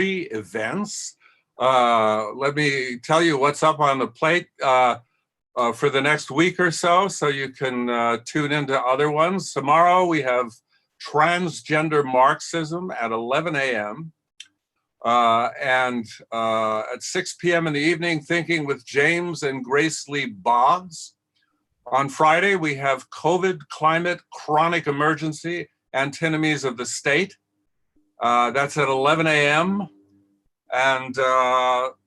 events. Let me tell you what's up on the plate for the next week or so you can tune into other ones. Tomorrow we have Transgender Marxism at 11 a.m. And at 6 p.m. in the evening, Thinking with James and Grace Lee Boggs. On Friday, we have COVID, Climate, Chronic Emergency, Antinomies of the State. That's at 11 a.m. And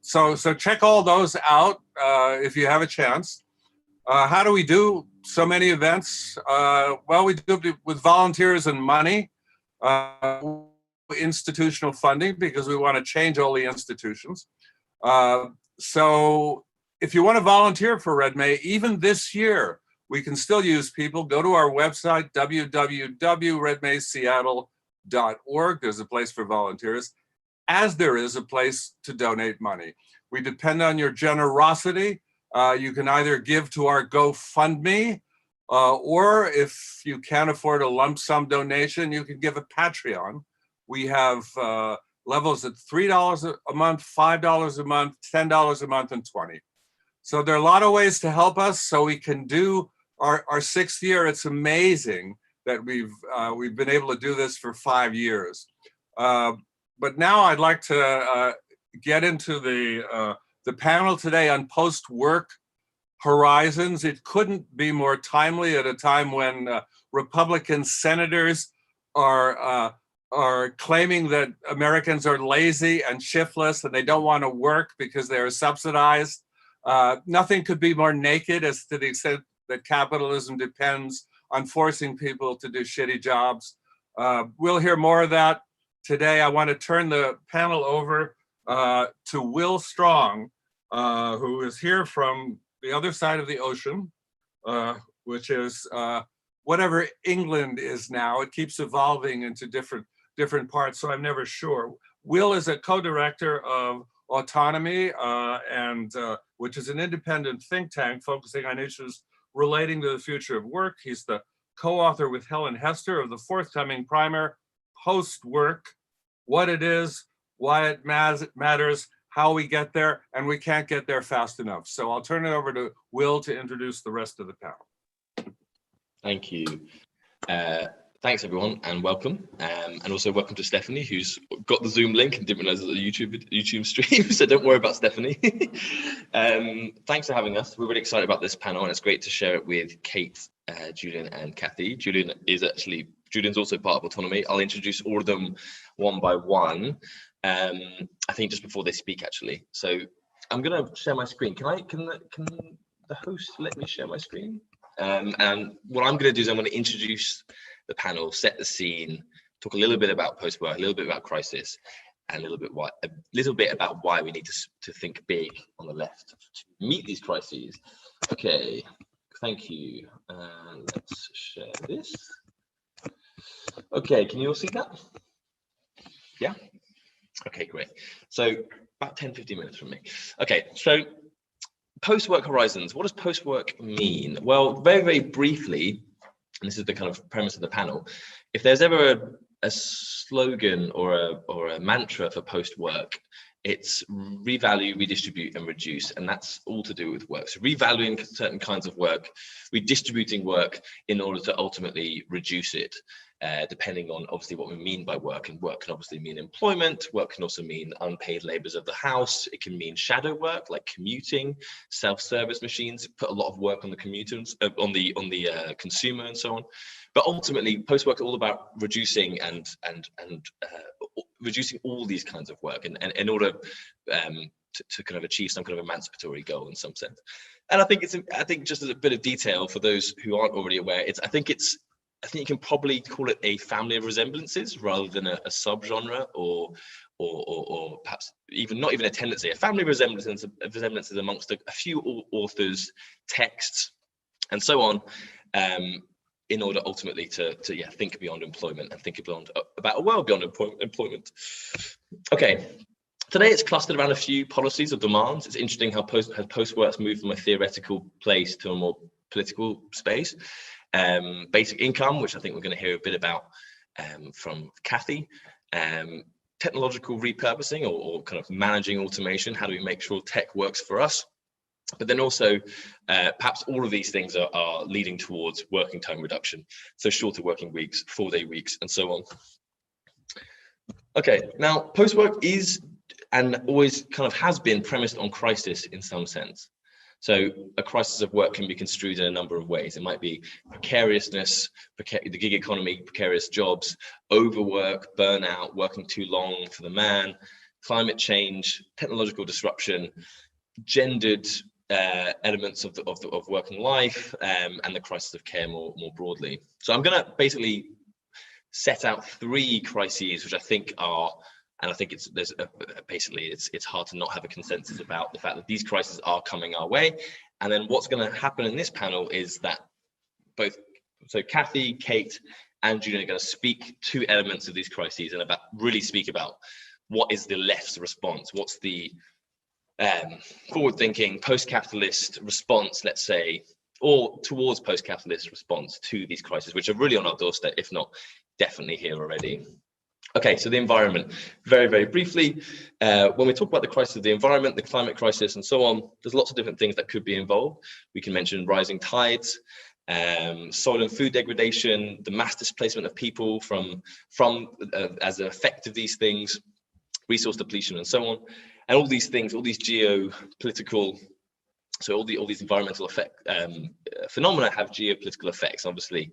so check all those out if you have a chance. How do we do so many events? Well, we do it with volunteers and money, institutional funding, because we want to change all the institutions. So if you want to volunteer for RedMay, even this year, we can still use people. Go to our website, www.redmayseattle.org. There's a place for volunteers, as there is a place to donate money. We depend on your generosity. You can either give to our GoFundMe, or if you can't afford a lump sum donation, you can give a Patreon. We have levels at $3 a month, $5 a month, $10 a month, and $20. So there are a lot of ways to help us so we can do our sixth year. It's amazing that we've been able to do this for 5 years. But now I'd like to get into the panel today on post-work horizons. It couldn't be more timely at a time when Republican senators are claiming that Americans are lazy and shiftless and they don't want to work because they are subsidized. Nothing could be more naked as to the extent that capitalism depends on forcing people to do shitty jobs. We'll hear more of that today. I want to turn the panel over to Will Stronge, who is here from the other side of the ocean, which is whatever England is now. It keeps evolving into different parts, so I'm never sure. Will is a co-director of Autonomy, which is an independent think tank focusing on issues relating to the future of work. He's the co-author with Helen Hester of the forthcoming primer, Post-Work, What It Is, Why It Matters, How We Get There, and We Can't Get There Fast Enough. So I'll turn it over to Will to introduce the rest of the panel. Thank you. Thanks everyone and welcome. And also welcome to Stephanie, who's got the Zoom link and didn't realize it was a YouTube stream, so don't worry about Stephanie. Thanks for having us. We're really excited about this panel and it's great to share it with Kate, Julian and Kathi. Julian's also part of Autonomy. I'll introduce all of them one by one. I think just before they speak actually. So I'm gonna share my screen. Can the host let me share my screen? And what I'm gonna do is I'm gonna introduce the panel, set the scene, talk a little bit about post-work, a little bit about crisis, and a little bit about why we need to think big on the left to meet these crises. Okay, thank you. Let's share this. Okay, can you all see that? Yeah? Okay, great. So about 10-15 minutes from me. Okay, so post-work horizons. What does post-work mean? Well, very, very briefly, and this is the kind of premise of the panel, if there's ever a slogan or a mantra for post-work, it's revalue, redistribute, and reduce, and that's all to do with work. So revaluing certain kinds of work, redistributing work in order to ultimately reduce it, depending on obviously what we mean by work. And work can obviously mean employment. Work can also mean unpaid labours of the house. It can mean shadow work like commuting, self-service machines put a lot of work on the commuters, on the consumer, and so on. But ultimately, post-work is all about reducing and reducing all these kinds of work, and in order to kind of achieve some kind of emancipatory goal in some sense. And I think just as a bit of detail for those who aren't already aware, I think you can probably call it a family of resemblances rather than a subgenre or perhaps not even a tendency. A family of resemblances amongst a few authors, texts, and so on. In order ultimately to think beyond employment and think about a world beyond employment. Okay, today it's clustered around a few policies or demands. It's interesting how post-work's moved from a theoretical place to a more political space. Basic income, which I think we're going to hear a bit about from Kathi. technological repurposing or kind of managing automation. How do we make sure tech works for us? But then also, perhaps all of these things are leading towards working time reduction. So shorter working weeks, 4-day weeks, and so on. Okay, now post-work is and always kind of has been premised on crisis in some sense. So a crisis of work can be construed in a number of ways. It might be precariousness, the gig economy, precarious jobs, overwork, burnout, working too long for the man, climate change, technological disruption, gendered elements of working life, and the crisis of care more broadly. So I'm going to basically set out 3 crises, which I think are, and I think it's hard to not have a consensus about the fact that these crises are coming our way. And then what's going to happen in this panel is that Kathi, Kate, and Julian are going to speak to elements of these crises and really speak about what is the left's response, what's the forward-thinking post-capitalist response, let's say, or towards post-capitalist response to these crises, which are really on our doorstep, if not definitely here already. Okay, so the environment, very, very briefly. When we talk about the crisis of the environment, the climate crisis, and so on, there's lots of different things that could be involved. We can mention rising tides, soil and food degradation, the mass displacement of people from as an effect of these things, resource depletion, and so on. And all these things, all these geopolitical, so all these environmental phenomena have geopolitical effects. Obviously,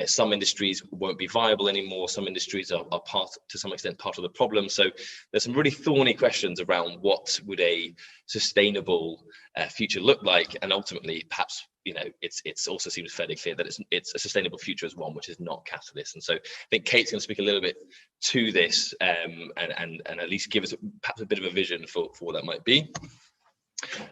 some industries won't be viable anymore. Some industries are to some extent part of the problem. So there's some really thorny questions around what would a sustainable future look like, and ultimately, perhaps it's also seems fairly clear that it's a sustainable future as one which is not capitalist. And so I think Kate's going to speak a little bit to this and at least give us perhaps a bit of a vision for what that might be.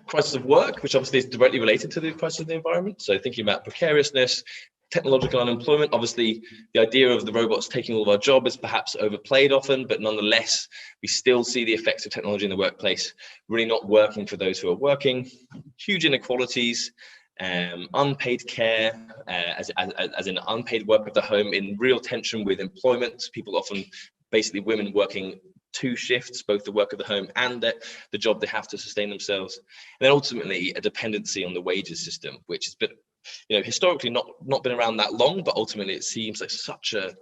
Crisis of work, which obviously is directly related to the crisis of the environment. So thinking about precariousness, technological unemployment. Obviously, the idea of the robots taking all of our job is perhaps overplayed often, but nonetheless, we still see the effects of technology in the workplace really not working for those who are working. Huge inequalities, unpaid care, as in unpaid work of the home, in real tension with employment. People often, basically women working 2 shifts, both the work of the home and the job they have to sustain themselves. And then ultimately a dependency on the wages system, which has been, historically not been around that long, but ultimately it seems like such a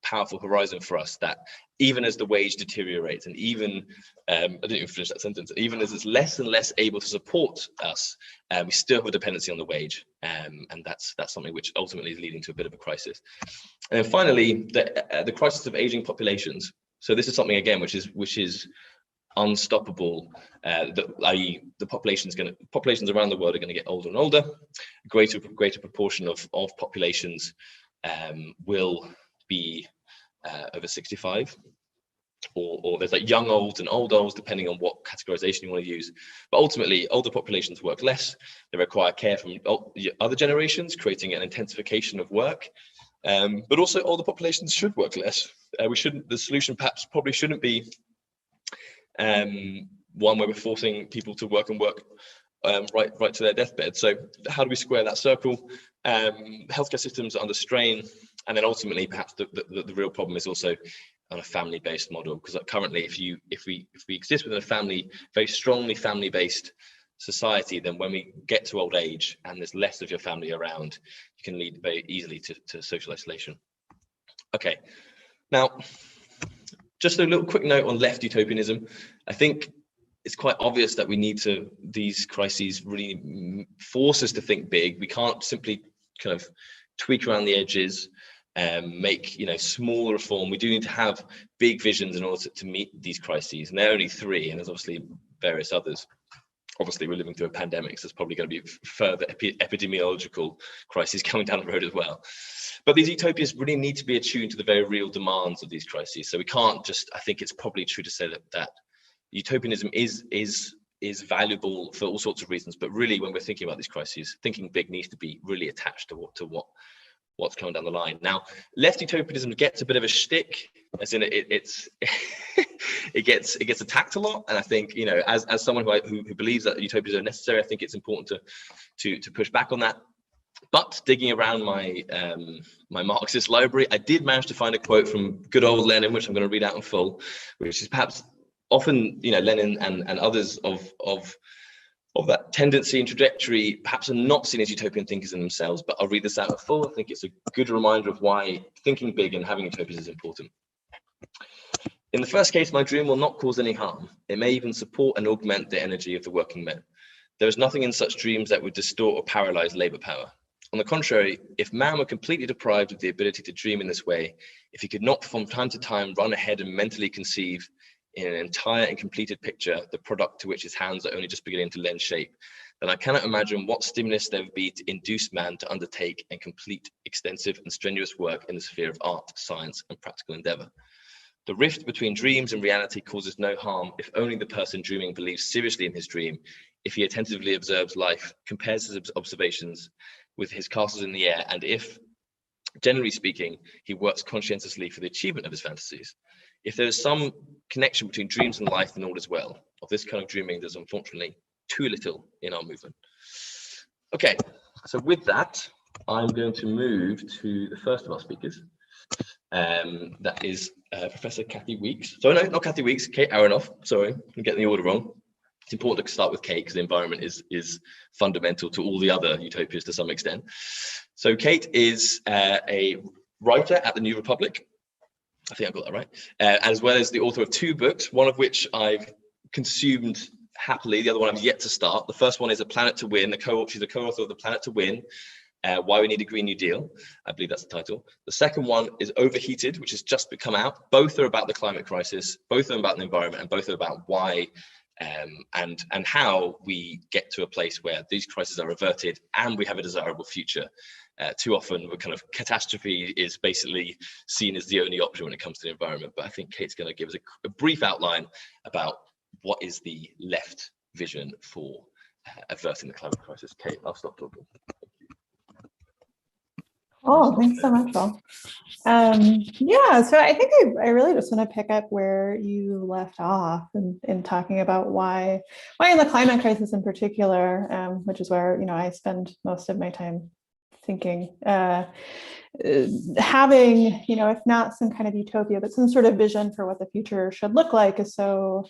powerful horizon for us that even as the wage deteriorates, and even I didn't even finish that sentence, even as it's less and less able to support us, we still have a dependency on the wage, and that's something which ultimately is leading to a bit of a crisis. And then finally, the crisis of aging populations. So this is something again which is unstoppable, i.e. the populations around the world are going to get older and older. A greater proportion of populations will be over 65, or there's like young olds and old olds, depending on what categorization you want to use. But ultimately, older populations work less. They require care from other generations, creating an intensification of work. But also, older populations should work less. The solution probably shouldn't be one where we're forcing people to work right to their deathbed. So how do we square that circle? Healthcare systems are under strain, and then ultimately, perhaps the real problem is also on a family-based model, because currently, if we exist within a very strongly family-based society, then when we get to old age and there's less of your family around, you can lead very easily to social isolation. Okay, now just a little quick note on left utopianism. I think it's quite obvious that these crises really force us to think big. We can't simply kind of tweak around the edges and make small reform. We do need to have big visions in order to meet these crises, and there are only 3, and there's obviously various others. Obviously, we're living through a pandemic, so there's probably going to be further epidemiological crises coming down the road as well. But these utopias really need to be attuned to the very real demands of these crises. So we can't just, I think it's probably true to say that utopianism is valuable for all sorts of reasons, but really when we're thinking about these crises, thinking big needs to be really attached to what's coming down the line. Now, left utopianism gets a bit of a shtick, as in it gets attacked a lot, and I think as someone who believes that utopias are necessary, I think it's important to push back on that. But digging around my my Marxist library, I did manage to find a quote from good old Lenin, which I'm going to read out in full, which is perhaps often, Lenin and others of that tendency and trajectory perhaps are not seen as utopian thinkers in themselves. But I'll read this out in full. I think it's a good reminder of why thinking big and having utopias is important. In the first case, my dream will not cause any harm. It may even support and augment the energy of the working men. There is nothing in such dreams that would distort or paralyze labor power. On the contrary, if man were completely deprived of the ability to dream in this way, if he could not from time to time run ahead and mentally conceive in an entire and completed picture, the product to which his hands are only just beginning to lend shape, then I cannot imagine what stimulus there would be to induce man to undertake and complete extensive and strenuous work in the sphere of art, science, and practical endeavor. The rift between dreams and reality causes no harm if only the person dreaming believes seriously in his dream, if he attentively observes life, compares his observations with his castles in the air, and if, generally speaking, he works conscientiously for the achievement of his fantasies. If there is some connection between dreams and life, then all is well. Of this kind of dreaming, there's unfortunately too little in our movement. Okay, so with that, I'm going to move to the first of our speakers. That is Professor Kathi Weeks. So no, not Kathi Weeks, Kate Aronoff. Sorry, I'm getting the order wrong. It's important to start with Kate because the environment is fundamental to all the other utopias to some extent. So Kate is a writer at the New Republic. I think I got that right. As well as the author of 2 books, one of which I've consumed happily. The other one I've yet to start. The first one is A Planet to Win. She's a co-author of The Planet to Win, Why We Need a Green New Deal. I believe that's the title. The second one is Overheated, which has just come out. Both are about the climate crisis. Both are about the environment, and both are about why and how we get to a place where these crises are averted and we have a desirable future. Too often, the kind of catastrophe is basically seen as the only option when it comes to the environment. But I think Kate's going to give us a brief outline about what is the left vision for averting the climate crisis. Kate, I'll stop talking. Oh, thanks so much, Phil. Yeah, so I think I really just want to pick up where you left off in talking about why in the climate crisis in particular, which is where I spend most of my time thinking, having if not some kind of utopia, but some sort of vision for what the future should look like is so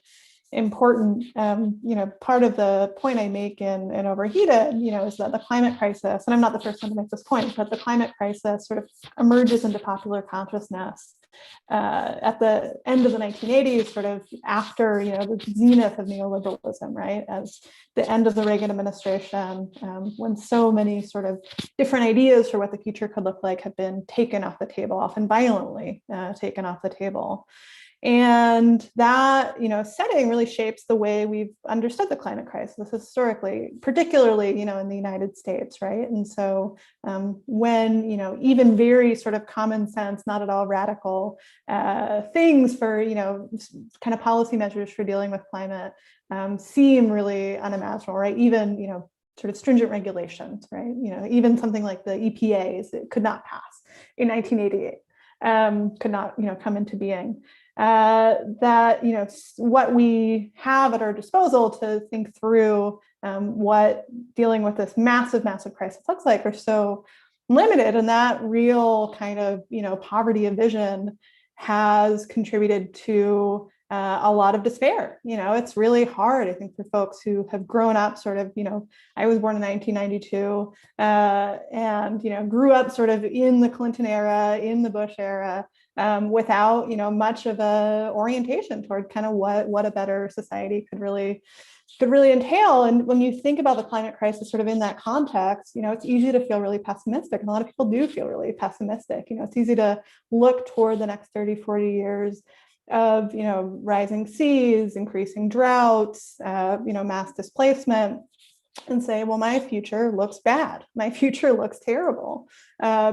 important. Part of the point I make in Overheated, is that the climate crisis, and I'm not the first one to make this point, but the climate crisis sort of emerges into popular consciousness at the end of the 1980s, sort of after, the zenith of neoliberalism, right? As the end of the Reagan administration, when so many sort of different ideas for what the future could look like have been taken off the table, often violently taken off the table. And that, setting really shapes the way we've understood the climate crisis historically, particularly, in the United States, right? And so when, even very sort of common sense, not at all radical things for, kind of policy measures for dealing with climate seem really unimaginable, right? Even, sort of stringent regulations, right? Even something like the EPAs, it could not pass in 1988, could not, come into being. That what we have at our disposal to think through what dealing with this massive crisis looks like are so limited, and that real kind of poverty of vision has contributed to a lot of despair. It's really hard, I think, for folks who have grown up sort of, I was born in 1992 and, grew up sort of in the Clinton era, in the Bush era, without, much of a orientation toward kind of what a better society could really entail. And when you think about the climate crisis sort of in that context, it's easy to feel really pessimistic. And a lot of people do feel really pessimistic. It's easy to look toward the next 30, 40 years of, rising seas, increasing droughts, mass displacement, and say, well, my future looks bad. My future looks terrible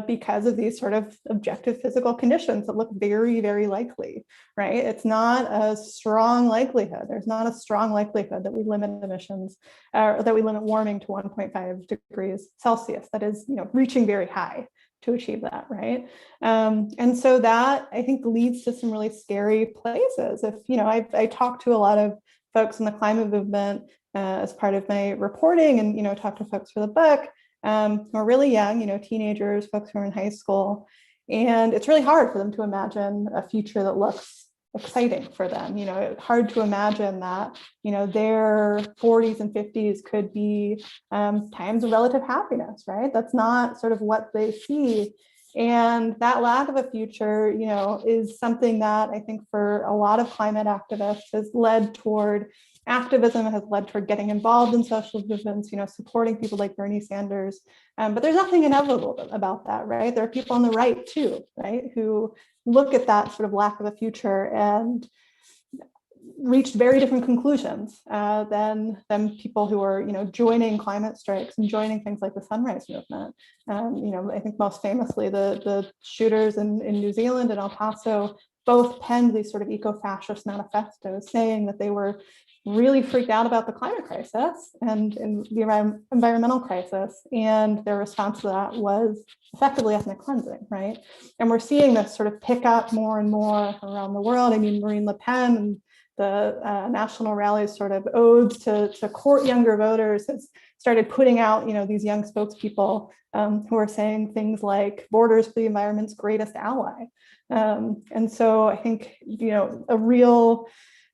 because of these sort of objective physical conditions that look very, very likely, right? It's not a strong likelihood. There's not a strong likelihood that we limit emissions or that we limit warming to 1.5 degrees Celsius. That is, reaching very high to achieve that, right? And so that, I think, leads to some really scary places. If, I talk to a lot of folks in the climate movement as part of my reporting and, talk to folks for the book, who are really young, teenagers, folks who are in high school. And it's really hard for them to imagine a future that looks exciting for them. It's hard to imagine that, their 40s and 50s could be times of relative happiness, right? That's not sort of what they see. And that lack of a future, is something that I think for a lot of climate activists has led toward activism, has led toward getting involved in social movements, supporting people like Bernie Sanders. But there's nothing inevitable about that, right? There are people on the right too, right, who look at that sort of lack of a future and reached very different conclusions than people who are, joining climate strikes and joining things like the Sunrise Movement. I think most famously the shooters in New Zealand and El Paso both penned these sort of eco-fascist manifestos saying that they were really freaked out about the climate crisis and the environmental crisis, and their response to that was effectively ethnic cleansing, right? And we're seeing this sort of pick up more and more around the world. I mean, Marine Le Pen and the national rallies sort of odes to court younger voters has started putting out, these young spokespeople who are saying things like borders for the environment's greatest ally. And so I think,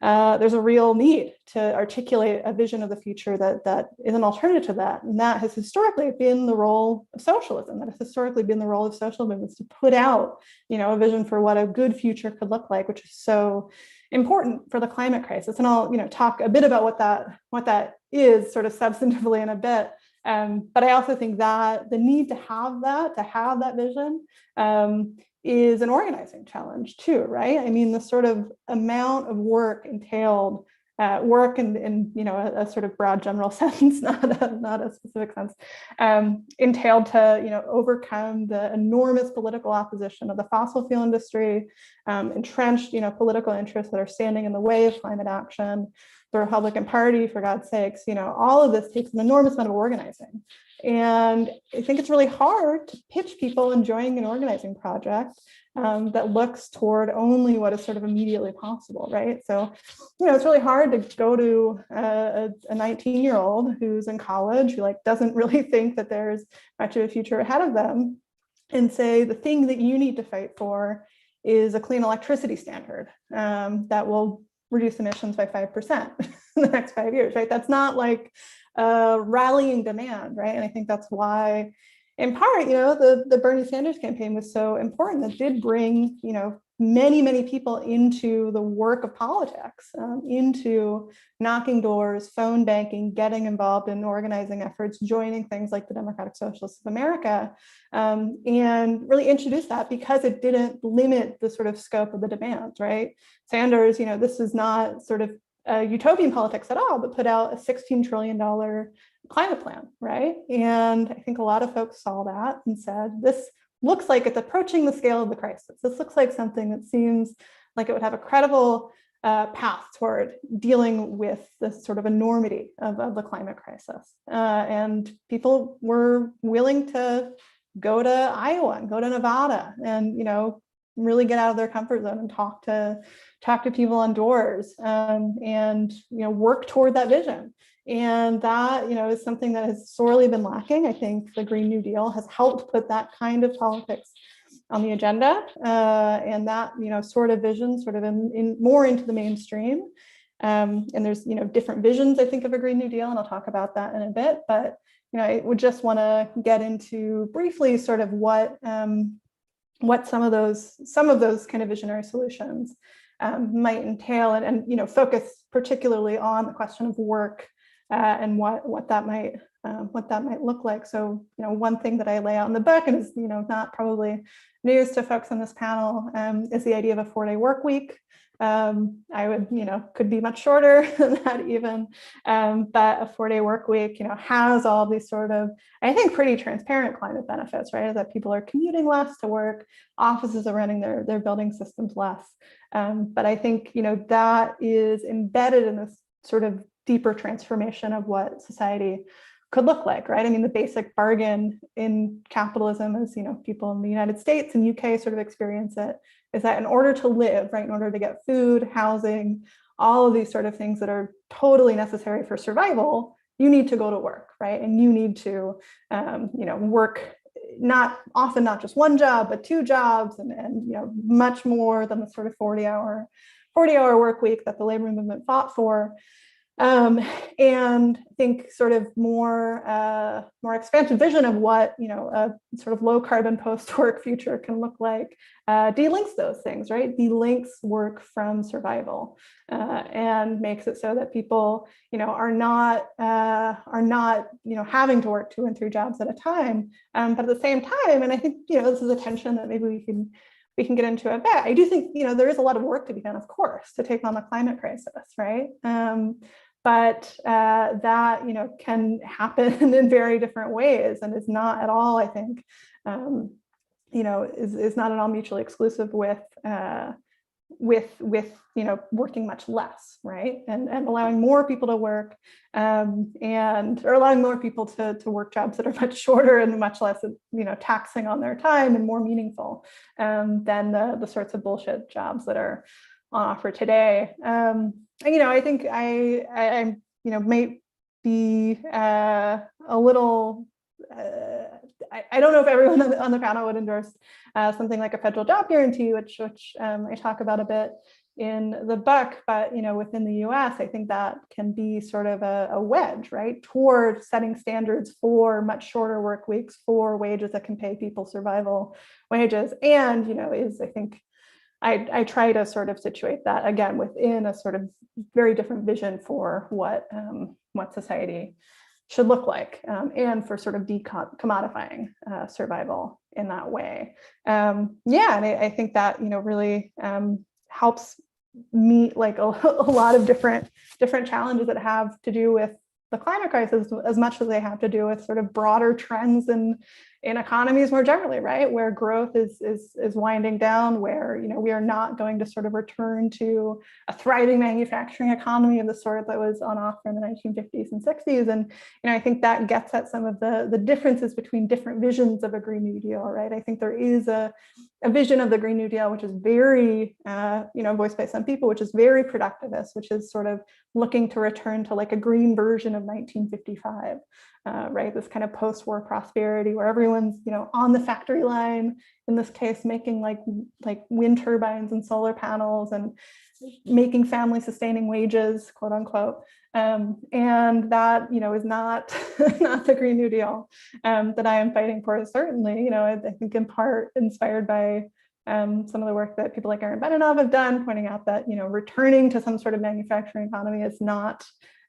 there's a real need to articulate a vision of the future that is an alternative to that. And that has historically been the role of socialism, that has historically been the role of social movements to put out, a vision for what a good future could look like, which is so important for the climate crisis. And I'll, talk a bit about what that is sort of substantively in a bit. But I also think that the need to have that vision is an organizing challenge too, right? I mean, the sort of amount of work entailed, work in a sort of broad general sense, not a specific sense, entailed to overcome the enormous political opposition of the fossil fuel industry, entrenched political interests that are standing in the way of climate action, the Republican Party, for God's sakes, all of this takes an enormous amount of organizing. And I think it's really hard to pitch people in joining an organizing project that looks toward only what is sort of immediately possible, right? So, it's really hard to go to a 19-year-old who's in college, who doesn't really think that there's much of a future ahead of them, and say the thing that you need to fight for is a clean electricity standard that will reduce emissions by 5% in the next 5 years, right? That's not rallying demand, right? And I think that's why, in part, the Bernie Sanders campaign was so important. It did bring, many people into the work of politics, into knocking doors, phone banking, getting involved in organizing efforts, joining things like the Democratic Socialists of America, and really introduced that because it didn't limit the sort of scope of the demands, right? Sanders, this is not sort of utopian politics at all, but put out a $16 trillion climate plan, right? And I think a lot of folks saw that and said, this looks like it's approaching the scale of the crisis. This looks like something that seems like it would have a credible path toward dealing with this sort of enormity of the climate crisis. And people were willing to go to Iowa and go to Nevada and, really get out of their comfort zone and talk to people on doors and work toward that vision. And that is something that has sorely been lacking. I think the Green New Deal has helped put that kind of politics on the agenda, and that sort of vision sort of in more into the mainstream. And there's different visions, I think, of a Green New Deal, and I'll talk about that in a bit. But I would just want to get into briefly sort of what some of those kind of visionary solutions might entail, and focus particularly on the question of work and what that might look like. So one thing that I lay out in the book, and is not probably news to folks on this panel, is the idea of a 4-day work week. I would could be much shorter than that even, but a 4-day work week has all these sort of, I think, pretty transparent climate benefits, right? Is that people are commuting less to work, offices are running their building systems less, but I think that is embedded in this sort of deeper transformation of what society could look like, right? I mean, the basic bargain in capitalism, as people in the United States and UK sort of experience it, is that in order to live, right, in order to get food, housing, all of these sort of things that are totally necessary for survival, you need to go to work, right? And you need to, work not just one job, but 2 jobs, and much more than the sort of 40-hour work week that the labor movement fought for. And I think sort of more expansive vision of what a sort of low carbon post-work future can look like delinks those things, right? Delinks work from survival, and makes it so that people are not having to work 2 and 3 jobs at a time, but at the same time, and I think this is a tension that maybe we can get into a bit. I do think there is a lot of work to be done, of course, to take on the climate crisis, right? But that can happen in very different ways, and is not at all, I think, is not at all mutually exclusive with working much less, right? And allowing more people to work, or allowing more people to work jobs that are much shorter and much less taxing on their time and more meaningful than the sorts of bullshit jobs that are on offer today. I think I may be a little. I don't know if everyone on the panel would endorse something like a federal job guarantee, which I talk about a bit in the book. But within the U.S., I think that can be sort of a wedge, right, toward setting standards for much shorter work weeks, for wages that can pay people survival wages, and is, I think, I try to sort of situate that again within a sort of very different vision for what society should look like, and for sort of decommodifying survival in that way. And I think that really helps meet like a lot of different challenges that have to do with the climate crisis as much as they have to do with sort of broader trends in economies more generally, right? Where growth is winding down, where we are not going to sort of return to a thriving manufacturing economy of the sort that was on offer in the 1950s and 60s. And I think that gets at some of the differences between different visions of a Green New Deal, right? I think there is a vision of the Green New Deal which is very voiced by some people, which is very productivist, which is sort of looking to return to like a green version of 1955. Right, this kind of post-war prosperity where everyone's on the factory line, in this case making like wind turbines and solar panels and making family sustaining wages, quote unquote, and that is not not the Green New Deal that I am fighting for. Certainly, I think in part inspired by some of the work that people like Aronoff have done, pointing out that returning to some sort of manufacturing economy is not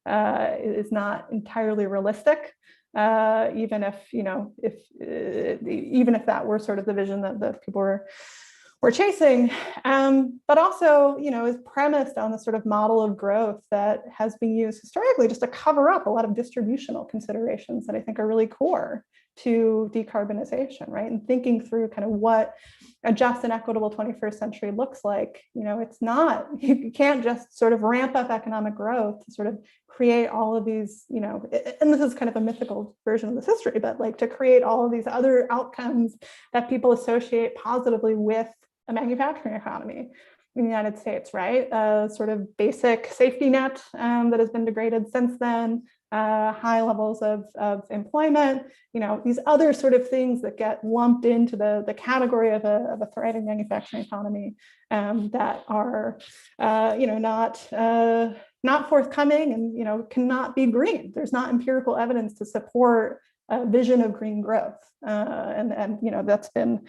entirely realistic, even if even if that were sort of the vision that people were chasing, but also is premised on the sort of model of growth that has been used historically just to cover up a lot of distributional considerations that I think are really core to decarbonization, right? And thinking through kind of what a just and equitable 21st century looks like. It's not, you can't just sort of ramp up economic growth to sort of create all of these, and this is kind of a mythical version of this history, but like to create all of these other outcomes that people associate positively with a manufacturing economy in the United States, right? Sort of basic safety net that has been degraded since then, high levels of employment, these other sort of things that get lumped into the category of a thriving manufacturing economy that are, not forthcoming and, cannot be green. There's not empirical evidence to support a vision of green growth. And that's been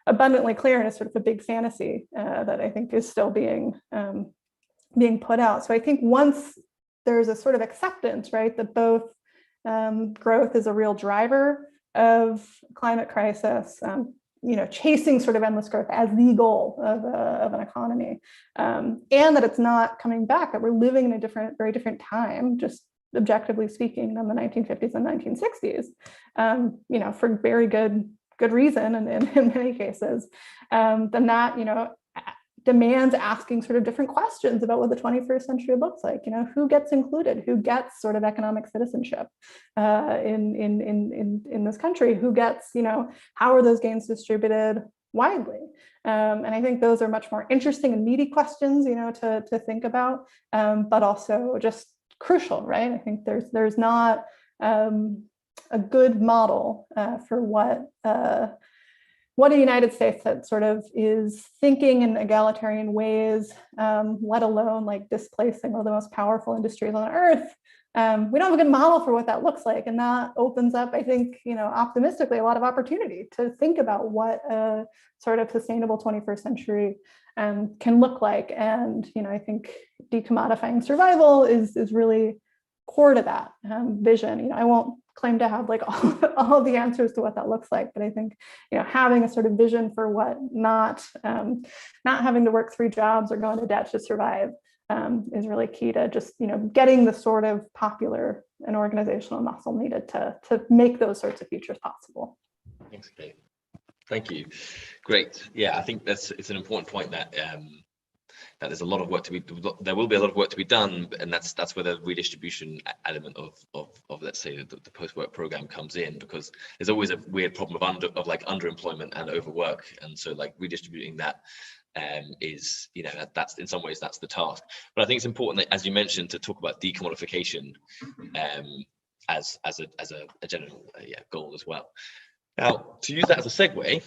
abundantly clear, and it's sort of a big fantasy that I think is still being put out. So I think once there's a sort of acceptance, right, that both growth is a real driver of climate crisis, chasing sort of endless growth as the goal of an economy, and that it's not coming back, that we're living in a very different time, just objectively speaking, than the 1950s and 1960s, for very good reason, and in many cases, then that, demands asking sort of different questions about what the 21st century looks like. Who gets included? Who gets sort of economic citizenship in this country? Who gets, how are those gains distributed widely? And I think those are much more interesting and meaty questions, to think about, but also just crucial, right? I think there's not a good model for what a United States that sort of is thinking in egalitarian ways, let alone like displacing one of the most powerful industries on earth. We don't have a good model for what that looks like. And that opens up, I think, optimistically, a lot of opportunity to think about what a sort of sustainable 21st century can look like. And, I think decommodifying survival is really core to that vision. I won't claim to have like all the answers to what that looks like, but I think having a sort of vision for what not having to work 3 jobs or go into debt to survive is really key to just getting the sort of popular and organizational muscle needed to make those sorts of futures possible. Thanks, Kate. Thank you. Great. Yeah, I think it's an important point that that there's a lot of work to be. There will be a lot of work to be done, and that's where the redistribution element of let's say the post-work program comes in, because there's always a weird problem of underemployment and overwork, and so like redistributing that is that's in some ways that's the task. But I think it's important that, as you mentioned, to talk about decommodification as a general goal as well. Now, to use that as a segue,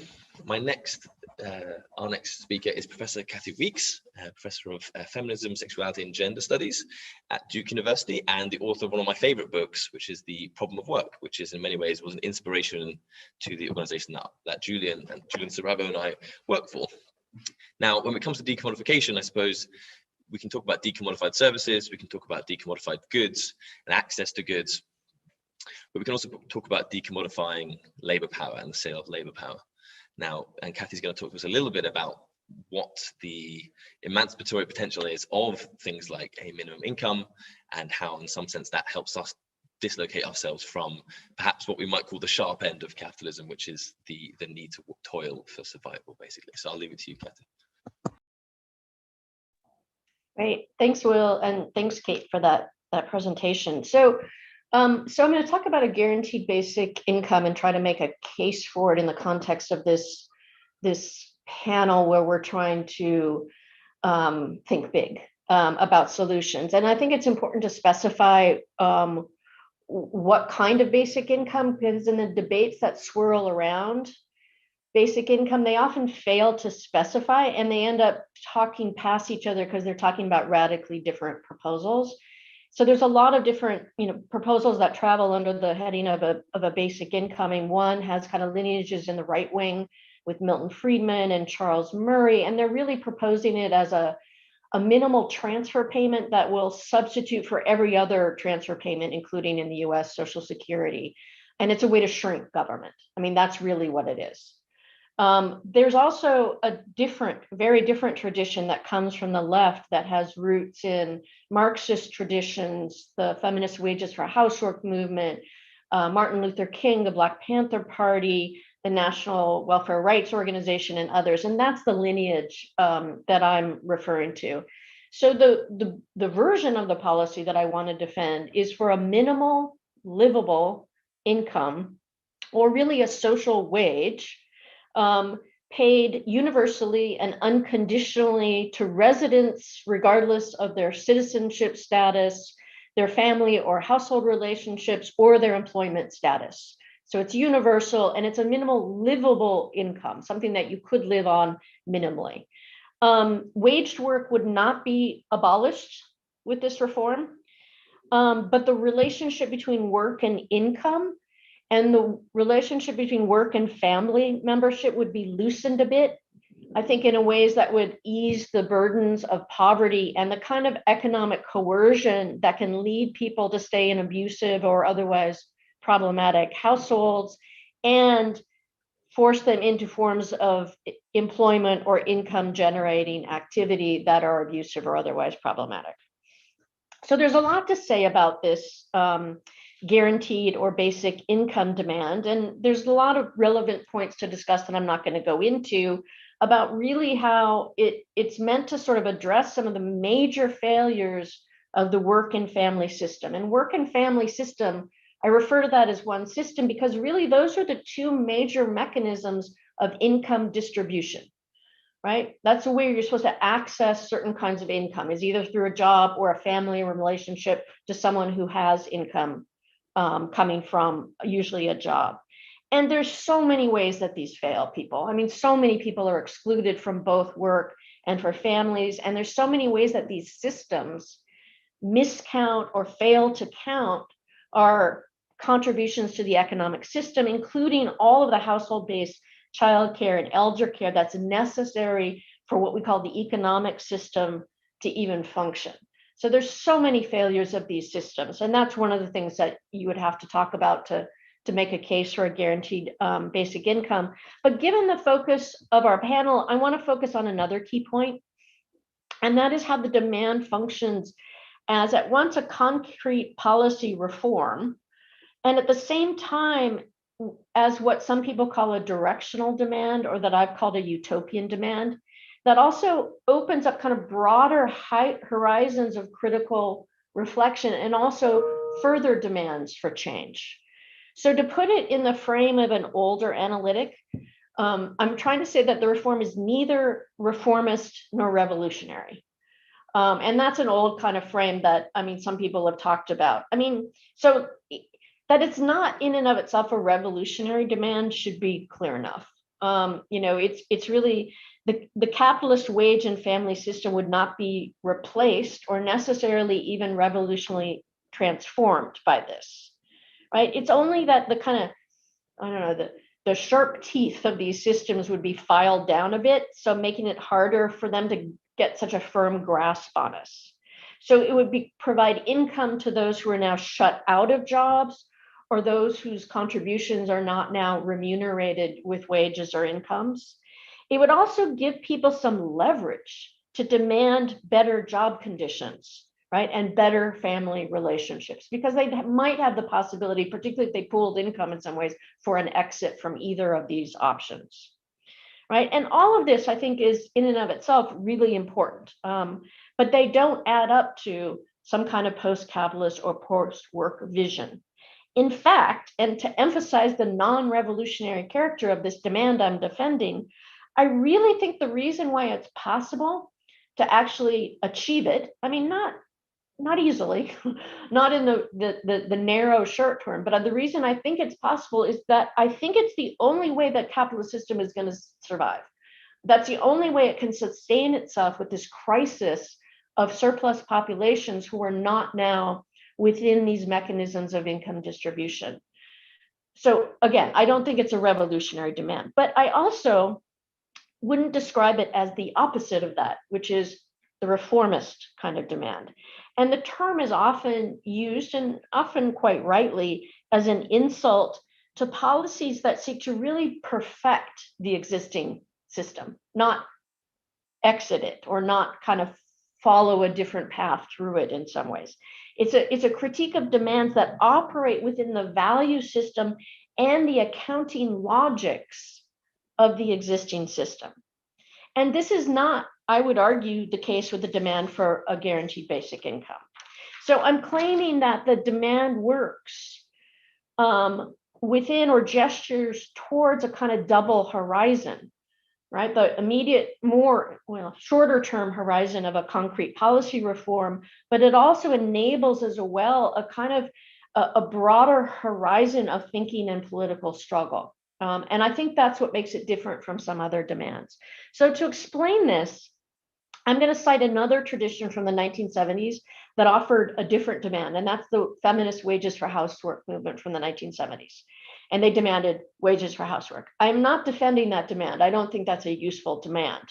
our next speaker is Professor Kathi Weeks, Professor of Feminism, Sexuality and Gender Studies at Duke University, and the author of one of my favorite books, which is The Problem of Work, which is in many ways was an inspiration to the organization that Julian Siravo and I work for. Now, when it comes to decommodification, I suppose we can talk about decommodified services, we can talk about decommodified goods and access to goods, but we can also talk about decommodifying labor power and the sale of labor power. Now, and Kathy's going to talk to us a little bit about what the emancipatory potential is of things like a minimum income, and how in some sense that helps us dislocate ourselves from perhaps what we might call the sharp end of capitalism, which is the need to toil for survival, basically. So I'll leave it to you, Kathy. Great, thanks, Will, and thanks, Kate, for that presentation. So I'm going to talk about a guaranteed basic income and try to make a case for it in the context of this panel where we're trying to think big about solutions. And I think it's important to specify what kind of basic income, because in the debates that swirl around basic income, they often fail to specify, and they end up talking past each other because they're talking about radically different proposals. So there's a lot of different, proposals that travel under the heading of a basic income. And one has kind of lineages in the right wing with Milton Friedman and Charles Murray, and they're really proposing it as a minimal transfer payment that will substitute for every other transfer payment, including in the US Social Security. And it's a way to shrink government. I mean, that's really what it is. There's also a very different tradition that comes from the left that has roots in Marxist traditions, the feminist wages for housework movement, Martin Luther King, the Black Panther Party, the National Welfare Rights Organization, and others. And that's the lineage that I'm referring to. So the version of the policy that I want to defend is for a minimal livable income, or really a social wage, paid universally and unconditionally to residents, regardless of their citizenship status, their family or household relationships, or their employment status. So it's universal, and it's a minimal livable income, something that you could live on minimally. Waged work would not be abolished with this reform, but the relationship between work and income and the relationship between work and family membership would be loosened a bit, I think, in ways that would ease the burdens of poverty and the kind of economic coercion that can lead people to stay in abusive or otherwise problematic households and force them into forms of employment or income generating activity that are abusive or otherwise problematic. So there's a lot to say about this guaranteed or basic income demand. And there's a lot of relevant points to discuss that I'm not going to go into about really how it's meant to sort of address some of the major failures of the work and family system. And work and family system, I refer to that as one system because really those are the two major mechanisms of income distribution. right? That's the way you're supposed to access certain kinds of income, is either through a job or a family or relationship to someone who has income coming from usually a job. And there's so many ways that these fail people. I mean, so many people are excluded from both work and for families. And there's so many ways that these systems miscount or fail to count our contributions to the economic system, including all of the household-based childcare and elder care that's necessary for what we call the economic system to even function. So there's so many failures of these systems. And that's one of the things that you would have to talk about to make a case for a guaranteed basic income. But given the focus of our panel, I want to focus on another key point, and that is how the demand functions as at once a concrete policy reform, and at the same time as what some people call a directional demand, or that I've called a utopian demand, that also opens up kind of broader horizons of critical reflection and also further demands for change. So to put it in the frame of an older analytic, I'm trying to say that the reform is neither reformist nor revolutionary. And that's an old kind of frame that, I mean, some people have talked about. I mean, so that it's not in and of itself a revolutionary demand should be clear enough. You know, it's really the capitalist wage and family system would not be replaced or necessarily even revolutionarily transformed by this, right? It's only that the kind of, I don't know, the sharp teeth of these systems would be filed down a bit, so making it harder for them to get such a firm grasp on us. So it would provide income to those who are now shut out of jobs, or those whose contributions are not now remunerated with wages or incomes. It would also give people some leverage to demand better job conditions, right? And better family relationships, because they might have the possibility, particularly if they pooled income in some ways, for an exit from either of these options, right? And all of this, I think, is in and of itself really important, but they don't add up to some kind of post-capitalist or post-work vision. In fact, and to emphasize the non-revolutionary character of this demand I'm defending, I really think the reason why it's possible to actually achieve it, I mean, not easily, not in the narrow short term, but the reason I think it's possible is that I think it's the only way that capitalist system is going to survive. That's the only way it can sustain itself with this crisis of surplus populations who are not now within these mechanisms of income distribution. So again, I don't think it's a revolutionary demand, but I also wouldn't describe it as the opposite of that, which is the reformist kind of demand. And the term is often used, and often quite rightly, as an insult to policies that seek to really perfect the existing system, not exit it or not kind of follow a different path through it in some ways. It's a critique of demands that operate within the value system and the accounting logics of the existing system. And this is not, I would argue, the case with the demand for a guaranteed basic income. So I'm claiming that the demand works within or gestures towards a kind of double horizon, right? The immediate, shorter term horizon of a concrete policy reform, but it also enables as well a kind of a broader horizon of thinking and political struggle. And I think that's what makes it different from some other demands. So to explain this, I'm going to cite another tradition from the 1970s that offered a different demand, and that's the feminist wages for housework movement from the 1970s. And they demanded wages for housework. I'm not defending that demand. I don't think that's a useful demand.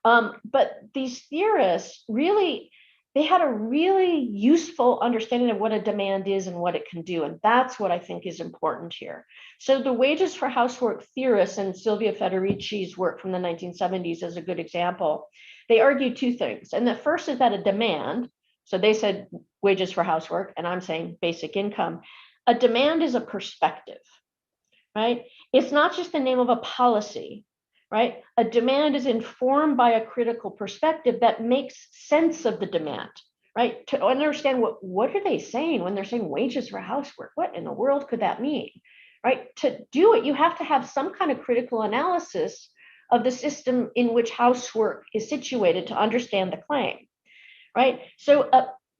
But these theorists really, they had a really useful understanding of what a demand is and what it can do. And that's what I think is important here. So the wages for housework theorists, and Silvia Federici's work from the 1970s is a good example, they argue two things. And the first is that a demand, so they said wages for housework, and I'm saying basic income, a demand is a perspective, right? It's not just the name of a policy, right? A demand is informed by a critical perspective that makes sense of the demand, right? To understand what are they saying when they're saying wages for housework? What in the world could that mean, right? To do it, you have to have some kind of critical analysis of the system in which housework is situated to understand the claim, right? So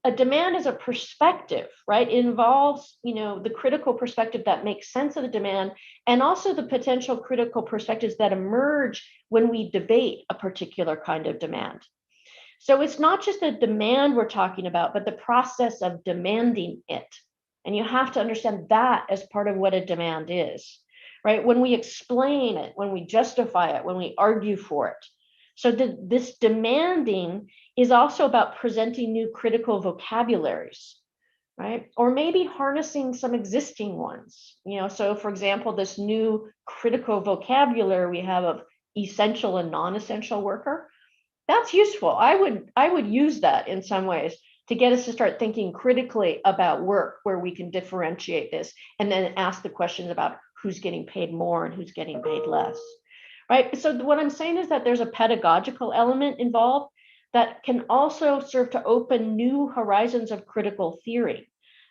a demand is a perspective, right? It involves, the critical perspective that makes sense of the demand, and also the potential critical perspectives that emerge when we debate a particular kind of demand. So it's not just a demand we're talking about, but the process of demanding it. And you have to understand that as part of what a demand is, right? When we explain it, when we justify it, when we argue for it. So this demanding is also about presenting new critical vocabularies, right? Or maybe harnessing some existing ones. So for example, this new critical vocabulary we have of essential and non-essential worker, that's useful. I would use that in some ways to get us to start thinking critically about work, where we can differentiate this and then ask the questions about who's getting paid more and who's getting paid less, right? So what I'm saying is that there's a pedagogical element involved that can also serve to open new horizons of critical theory,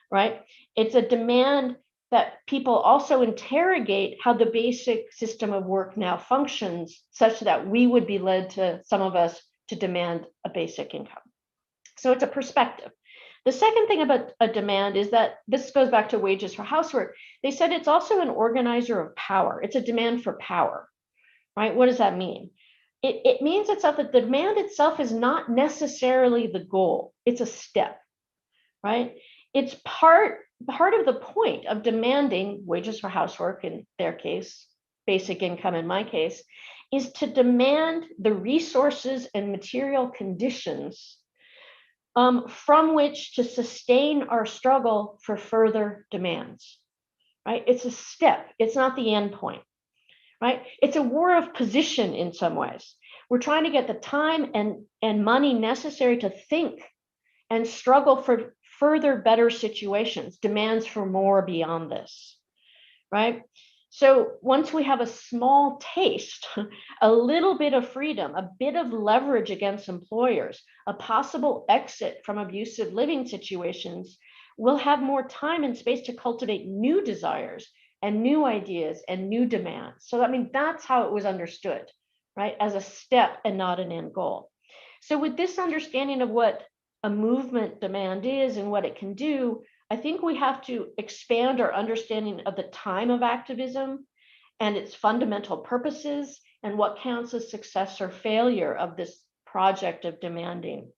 right? It's a demand that people also interrogate how the basic system of work now functions, such that we would be led to, some of us, to demand a basic income. So it's a perspective. The second thing about a demand is that this goes back to wages for housework. They said it's also an organizer of power. It's a demand for power, right? What does that mean? It means itself that the demand itself is not necessarily the goal. It's a step, right? It's part of the point of demanding wages for housework, in their case, basic income in my case, is to demand the resources and material conditions from which to sustain our struggle for further demands, right? It's a step, it's not the end point, right? It's a war of position in some ways. We're trying to get the time and money necessary to think and struggle for further better situations, demands for more beyond this, right? So once we have a small taste, a little bit of freedom, a bit of leverage against employers, a possible exit from abusive living situations, we'll have more time and space to cultivate new desires and new ideas and new demands. So, that's how it was understood, right? As a step and not an end goal. So with this understanding of what a movement demand is and what it can do, I think we have to expand our understanding of the time of activism and its fundamental purposes and what counts as success or failure of this project of demanding.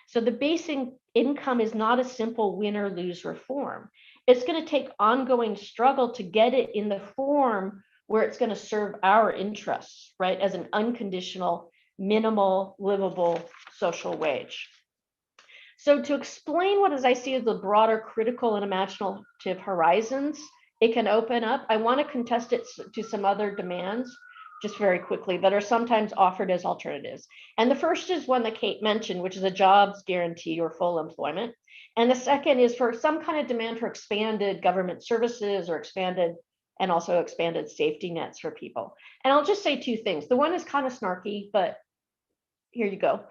So the basic income is not a simple win or lose reform. It's going to take ongoing struggle to get it in the form where it's going to serve our interests, right, as an unconditional, minimal, livable social wage. So to explain what, as I see, as the broader critical and imaginative horizons it can open up, I want to contest it to some other demands, just very quickly, that are sometimes offered as alternatives. And the first is one that Kate mentioned, which is a jobs guarantee or full employment. And the second is for some kind of demand for expanded government services or expanded safety nets for people. And I'll just say two things. The one is kind of snarky, but here you go.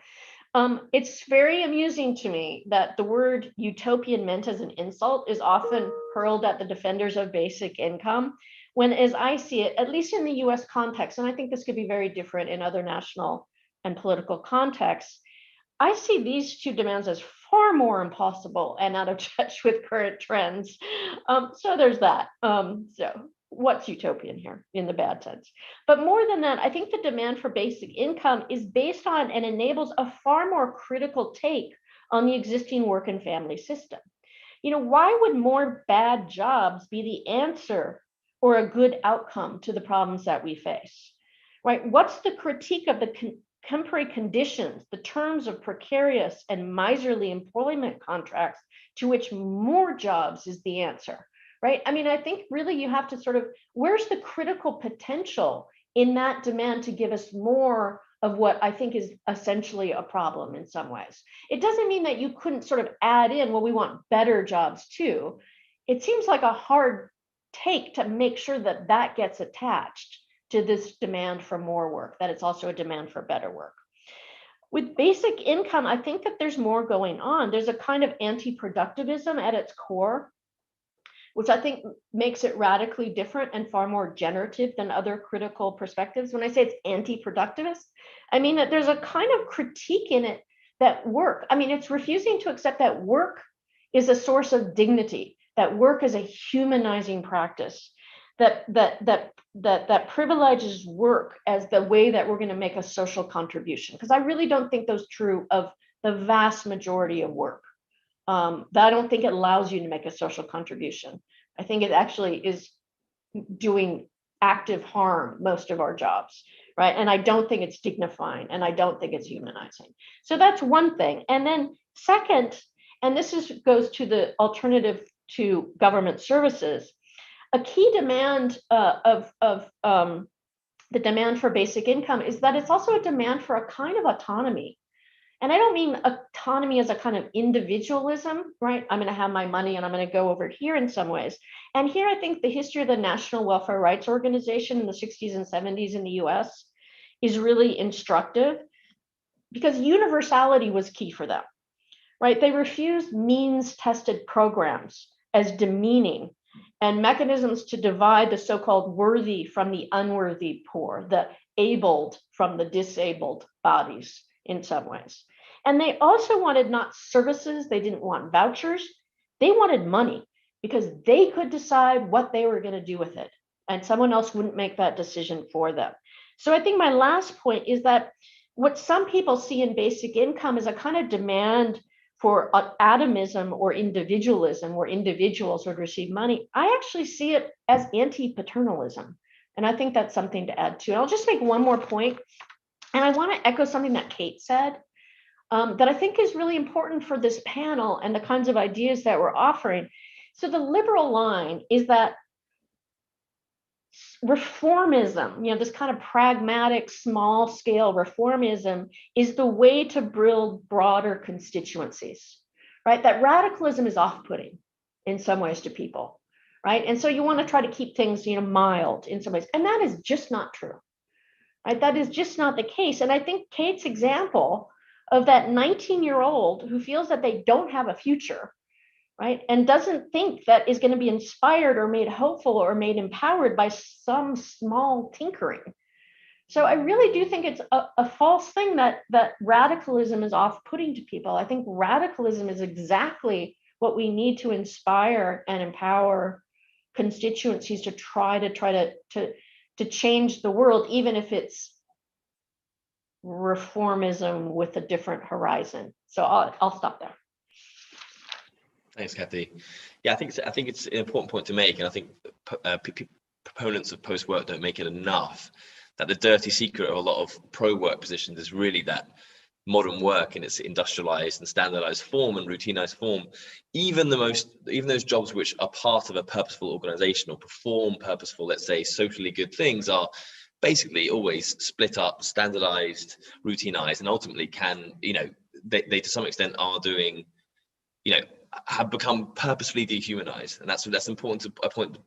It's very amusing to me that the word utopian meant as an insult is often hurled at the defenders of basic income, when, as I see it, at least in the US context, and I think this could be very different in other national and political contexts, I see these two demands as far more impossible and out of touch with current trends. So there's that. So what's utopian here in the bad sense? But more than that, I think the demand for basic income is based on and enables a far more critical take on the existing work and family system. Why would more bad jobs be the answer or a good outcome to the problems that we face, right? What's the critique of the temporary conditions, the terms of precarious and miserly employment contracts to which more jobs is the answer? Right? I think really you have to where's the critical potential in that demand to give us more of what I think is essentially a problem in some ways? It doesn't mean that you couldn't add in, well, we want better jobs too. It seems like a hard take to make sure that that gets attached to this demand for more work, that it's also a demand for better work. With basic income, I think that there's more going on. There's a kind of anti-productivism at its core, which I think makes it radically different and far more generative than other critical perspectives. When I say it's anti-productivist, I mean that there's a kind of critique in it that work, I mean, it's refusing to accept that work is a source of dignity, that work is a humanizing practice, that privileges work as the way that we're going to make a social contribution. Because I really don't think those true of the vast majority of work. That I don't think it allows you to make a social contribution. I think it actually is doing active harm most of our jobs, right? And I don't think it's dignifying, and I don't think it's humanizing. So that's one thing. And then second, and this goes to the alternative to government services, a key demand of the demand for basic income is that it's also a demand for a kind of autonomy. And I don't mean autonomy as a kind of individualism, right? I'm going to have my money and I'm going to go over here in some ways. And here I think the history of the National Welfare Rights Organization in the 60s and 70s in the US is really instructive, because universality was key for them, right? They refused means-tested programs as demeaning and mechanisms to divide the so-called worthy from the unworthy poor, the abled from the disabled bodies in some ways. And they also wanted not services, they didn't want vouchers, they wanted money, because they could decide what they were going to do with it, and someone else wouldn't make that decision for them. So I think my last point is that what some people see in basic income is a kind of demand for atomism or individualism, where individuals would receive money. I actually see it as anti-paternalism. And I think that's something to add to. I'll just make one more point. And I want to echo something that Kate said that I think is really important for this panel and the kinds of ideas that we're offering. So the liberal line is that reformism, this kind of pragmatic, small scale reformism is the way to build broader constituencies, right? That radicalism is off-putting in some ways to people, right? And so you want to try to keep things, mild in some ways. And that is just not true, right? That is just not the case. And I think Kate's example of that 19-year-old who feels that they don't have a future, right? And doesn't think that is going to be inspired or made hopeful or made empowered by some small tinkering. So I really do think it's a false thing that radicalism is off-putting to people. I think radicalism is exactly what we need to inspire and empower constituencies to try to change the world, even if it's reformism with a different horizon. So I'll stop there. Thanks, Kathi. Yeah, I think it's an important point to make, and I think proponents of post-work don't make it enough, that the dirty secret of a lot of pro-work positions is really that modern work in its industrialized and standardized form and routinized form, even those jobs which are part of a purposeful organization or perform purposeful, let's say, socially good things, are basically always split up, standardized, routinized, and ultimately can, they to some extent are doing, have become purposefully dehumanized. And that's important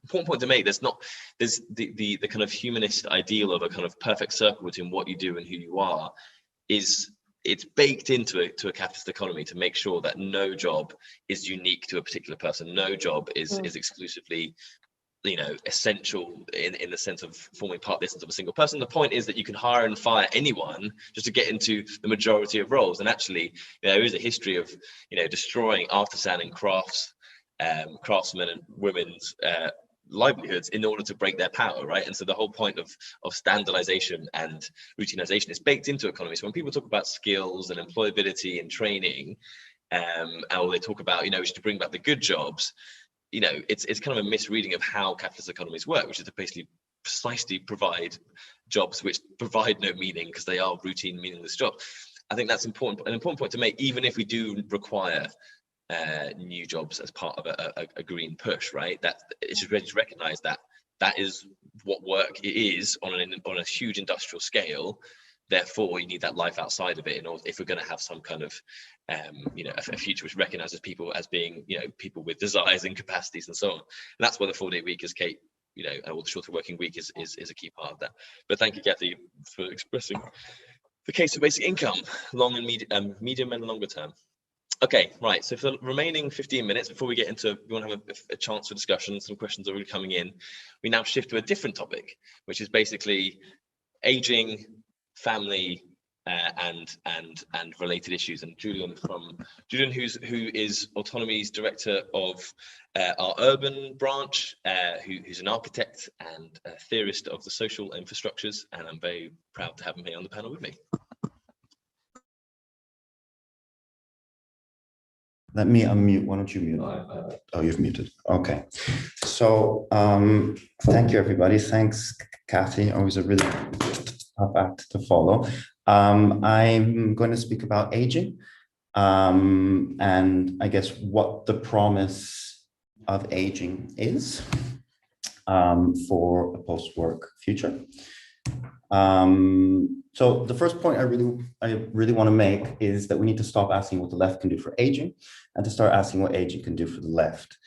point to make. There's the kind of humanist ideal of a kind of perfect circle between what you do and who you are it's baked into a capitalist economy to make sure that no job is unique to a particular person. No job is exclusively essential in the sense of forming part of the essence of a single person. The point is that you can hire and fire anyone just to get into the majority of roles. And actually, there is a history of destroying artisan and craftsmen and women's livelihoods in order to break their power, right? And so the whole point of standardization and routinization is baked into economy. So when people talk about skills and employability and training, or they talk about we should bring back the good jobs, it's kind of a misreading of how capitalist economies work, which is to basically precisely provide jobs which provide no meaning because they are routine, meaningless jobs. I think that's an important point to make, even if we do require new jobs as part of a green push, right? That it's just ready to recognize that is what work is on a huge industrial scale. Therefore, you need that life outside of it in order, if we're going to have some kind of, a future which recognizes people as being, people with desires and capacities and so on. And that's why the 4-day week, as Kate, or the shorter working week is a key part of that. But thank you, Kathi, for expressing the case of basic income, long and medium and longer term. Okay, right. So for the remaining 15 minutes, before we get into, we want to have a chance for discussion, some questions are already coming in. We now shift to a different topic, which is basically aging, family, and related issues. And Julian, who is Autonomy's director of our urban branch, who's an architect and a theorist of the social infrastructures, and I'm very proud to have him here on the panel with me. Let me unmute. Why don't you mute? Oh, you've muted. Okay. So thank you, everybody. Thanks, Kathi. Always a really tough act to follow. I'm going to speak about aging and I guess what the promise of aging is for a post-work future. So the first point I really want to make is that we need to stop asking what the left can do for aging and to start asking what aging can do for the left.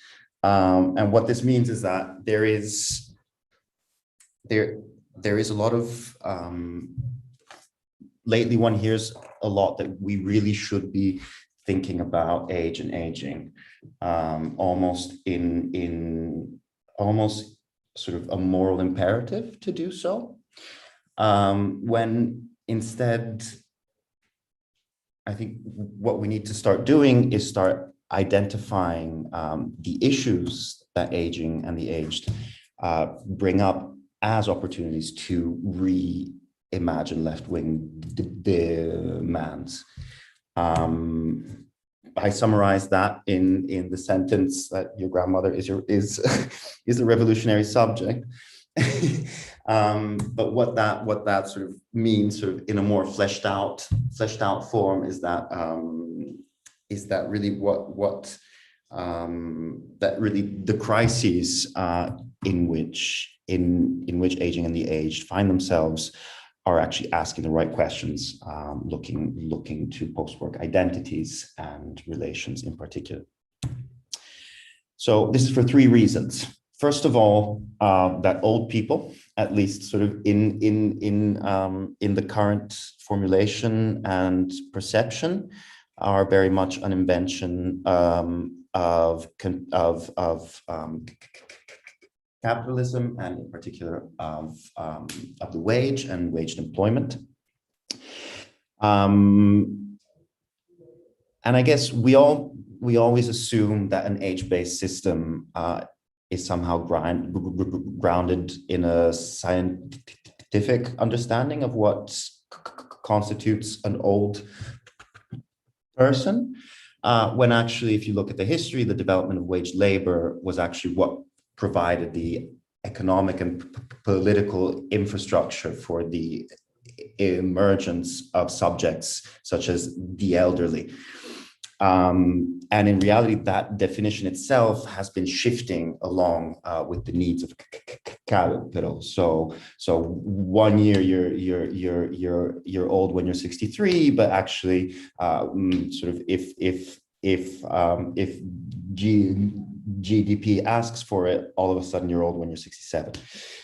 And what this means is that there is a lot of lately one hears a lot that we really should be thinking about age and aging almost in almost sort of a moral imperative to do so. When instead, I think what we need to start doing is start identifying the issues that aging and the aged bring up as opportunities to reimagine left-wing demands. I summarize that in the sentence that your grandmother is a revolutionary subject. But what that sort of means, sort of in a more fleshed out form, is that really that really the crises in which aging and the aged find themselves are actually asking the right questions, looking to post-work identities and relations in particular. So this is for three reasons. First of all, that old people, at least sort of in the current formulation and perception, are very much an invention of capitalism, and in particular of the wage and waged employment. And I guess we always assume that an age-based system is somehow grounded in a scientific understanding of what constitutes an old person, when actually, if you look at the history, the development of wage labor was actually what provided the economic and political infrastructure for the emergence of subjects such as the elderly. And in reality, that definition itself has been shifting along with the needs of capital. So 1 year you're old when you're 63, but actually sort of if GDP asks for it, all of a sudden you're old when you're 67.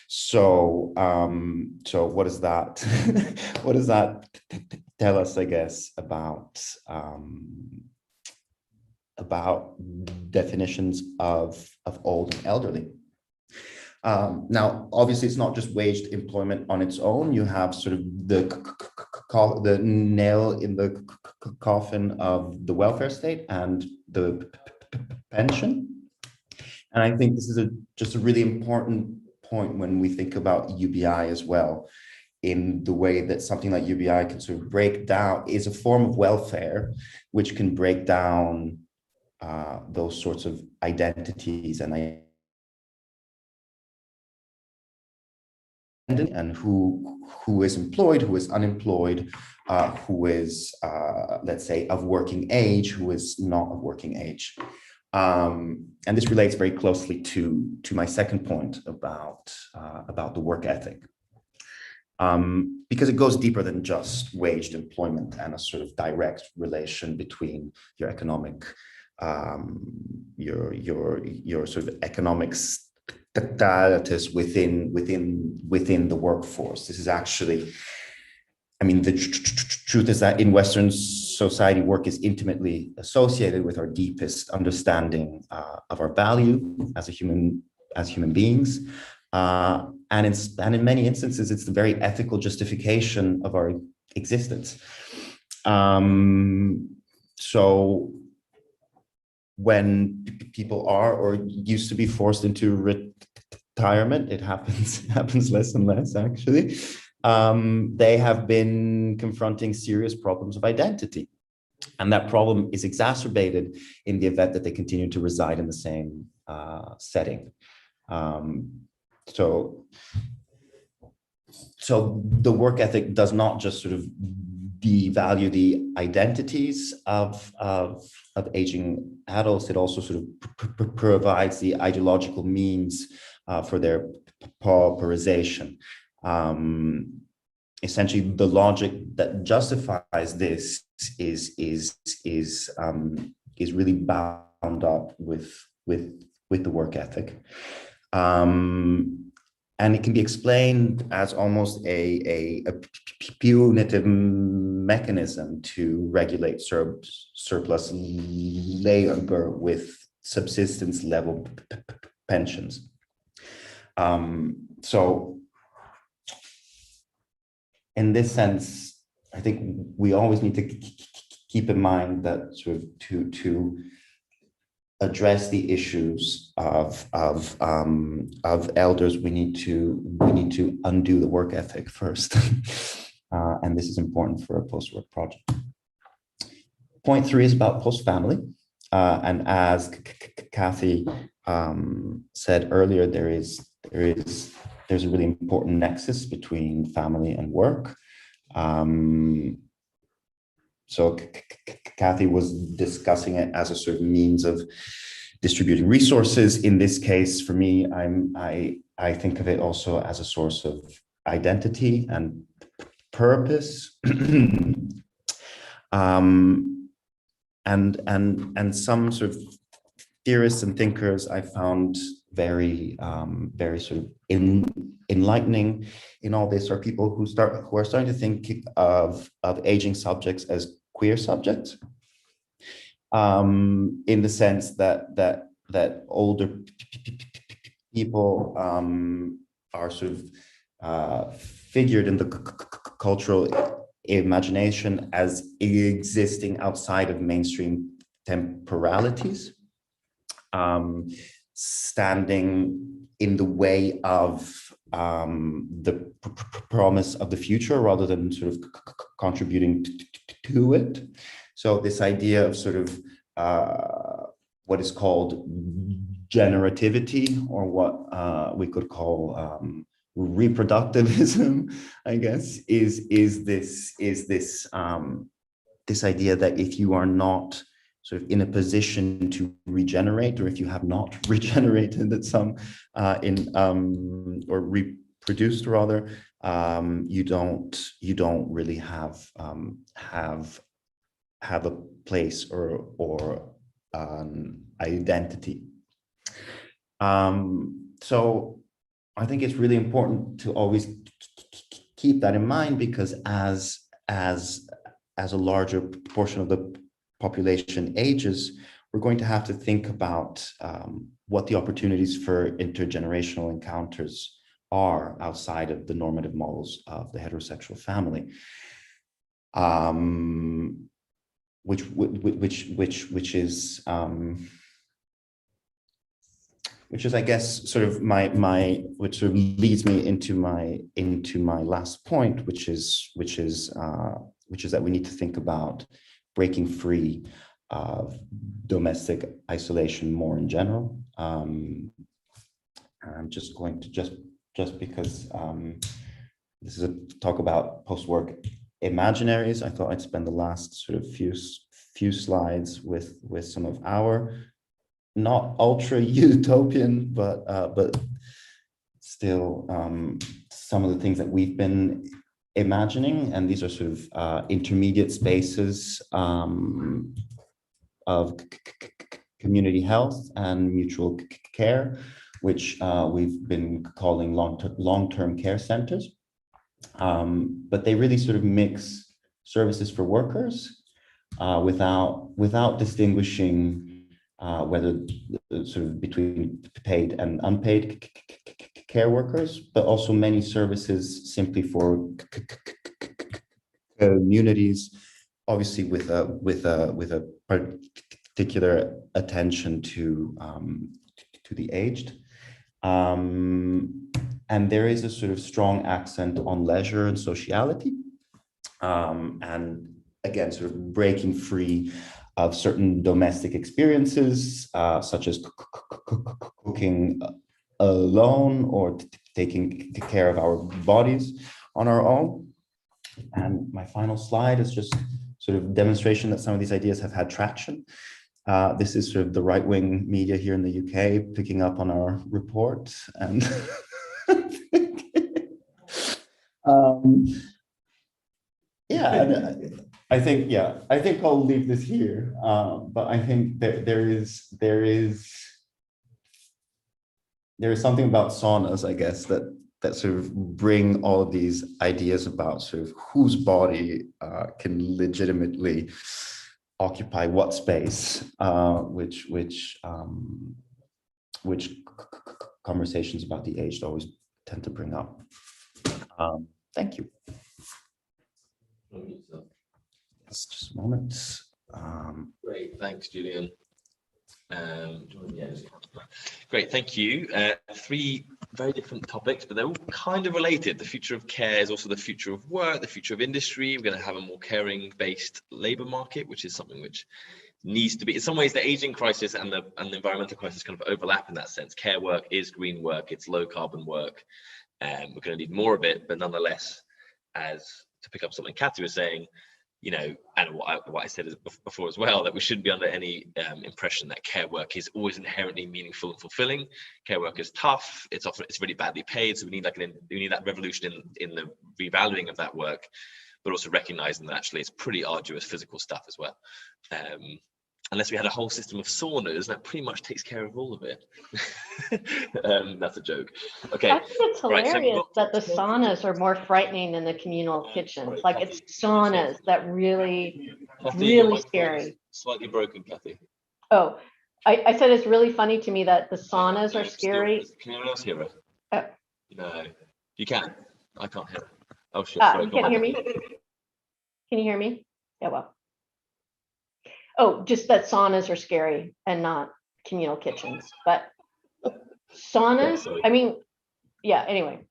So what does that what does that tell us, I guess, about definitions of old and elderly? Now, obviously, it's not just waged employment on its own. You have sort of the nail in the coffin of the welfare state and the pension. And I think this is just a really important point when we think about UBI as well, in the way that something like UBI can sort of break down, is a form of welfare which can break down those sorts of identities and who is employed, who is unemployed, who is, let's say, of working age, who is not of working age. And this relates very closely to my second point about the work ethic, because it goes deeper than just waged employment and a sort of direct relation between your economic, your sort of economic status within the workforce. This is actually I mean, the truth is that in Western society, work is intimately associated with our deepest understanding of our value as human beings, and in many instances, it's the very ethical justification of our existence. So when people are or used to be forced into retirement, it happens less and less actually. They have been confronting serious problems of identity. And that problem is exacerbated in the event that they continue to reside in the same setting. So the work ethic does not just sort of devalue the identities of aging adults, it also sort of provides the ideological means for their pauperization. Essentially, the logic that justifies this is really bound up with the work ethic, and it can be explained as almost a punitive mechanism to regulate surplus labor with subsistence level pensions. So in this sense, I think we always need to keep in mind that sort of to address the issues of elders, we need to undo the work ethic first, and this is important for a post-work project. Point 3 is about post-family, and as Kathi said earlier, there's a really important nexus between family and work. So Kathi was discussing it as a sort of means of distributing resources. In this case, for me, I think of it also as a source of identity and purpose. And some sort of theorists and thinkers I found very sort of enlightening in all this are people who are starting to think of aging subjects as queer subjects, in the sense that older people are sort of figured in the cultural imagination as existing outside of mainstream temporalities, standing in the way of the promise of the future rather than sort of contributing to it. So this idea of sort of what is called generativity, or what we could call reproductivism, I guess, is this idea that if you are not sort of in a position to regenerate, or if you have not regenerated at some or reproduced rather, you don't really have a place or an identity. So I think it's really important to always keep that in mind, because as a larger portion of the population ages, we're going to have to think about what the opportunities for intergenerational encounters are outside of the normative models of the heterosexual family, which is I guess sort of which sort of leads me into my last point, which is that we need to think about breaking free of domestic isolation more in general. I'm just going to just because this is a talk about post-work imaginaries, I thought I'd spend the last sort of few slides with some of our not ultra utopian, but still some of the things that we've been imagining, and these are sort of intermediate spaces of community health and mutual care, which we've been calling long-term care centers. but they really sort of mix services for workers without distinguishing whether sort of between paid and unpaid care workers, but also many services simply for communities, obviously with a particular attention to the aged. And there is a sort of strong accent on leisure and sociality, and again, sort of breaking free of certain domestic experiences, such as cooking alone or taking care of our bodies on our own. And my final slide is just sort of demonstration that some of these ideas have had traction. This is sort of the right-wing media here in the UK picking up on our report, and yeah, I think I'll leave this here. But I think that there is something about saunas, I guess, that sort of bring all of these ideas about sort of whose body can legitimately occupy what space, which conversations about the aged always tend to bring up. Thank you. Yes, just a moment. Great, thanks, Julian. Great, thank you. Three very different topics, but they're all kind of related. The future of care is also the future of work, the future of industry. We're going to have a more caring-based labour market, which is something which needs to be, in some ways, the aging crisis and the environmental crisis kind of overlap in that sense. Care work is green work, it's low carbon work, and we're going to need more of it. But nonetheless, as to pick up something Kathi was saying, you know, and what I said before as well, that we shouldn't be under any impression that care work is always inherently meaningful and fulfilling. Care work is tough. It's really badly paid. So we need that revolution in the revaluing of that work, but also recognizing that actually it's pretty arduous physical stuff as well. Unless we had a whole system of saunas, that pretty much takes care of all of it. That's a joke. Okay. I think it's hilarious that the saunas are more frightening than the communal kitchens. Like, it's saunas that really scary. Slightly broken, Kathi. Oh, I said it's really funny to me that the saunas are scary. Can anyone else hear her? No, you can. I can't hear her. Oh shit. You can't hear me? Can you hear me? Yeah, well. Oh, just that saunas are scary and not communal kitchens, but saunas, I mean, yeah, anyway.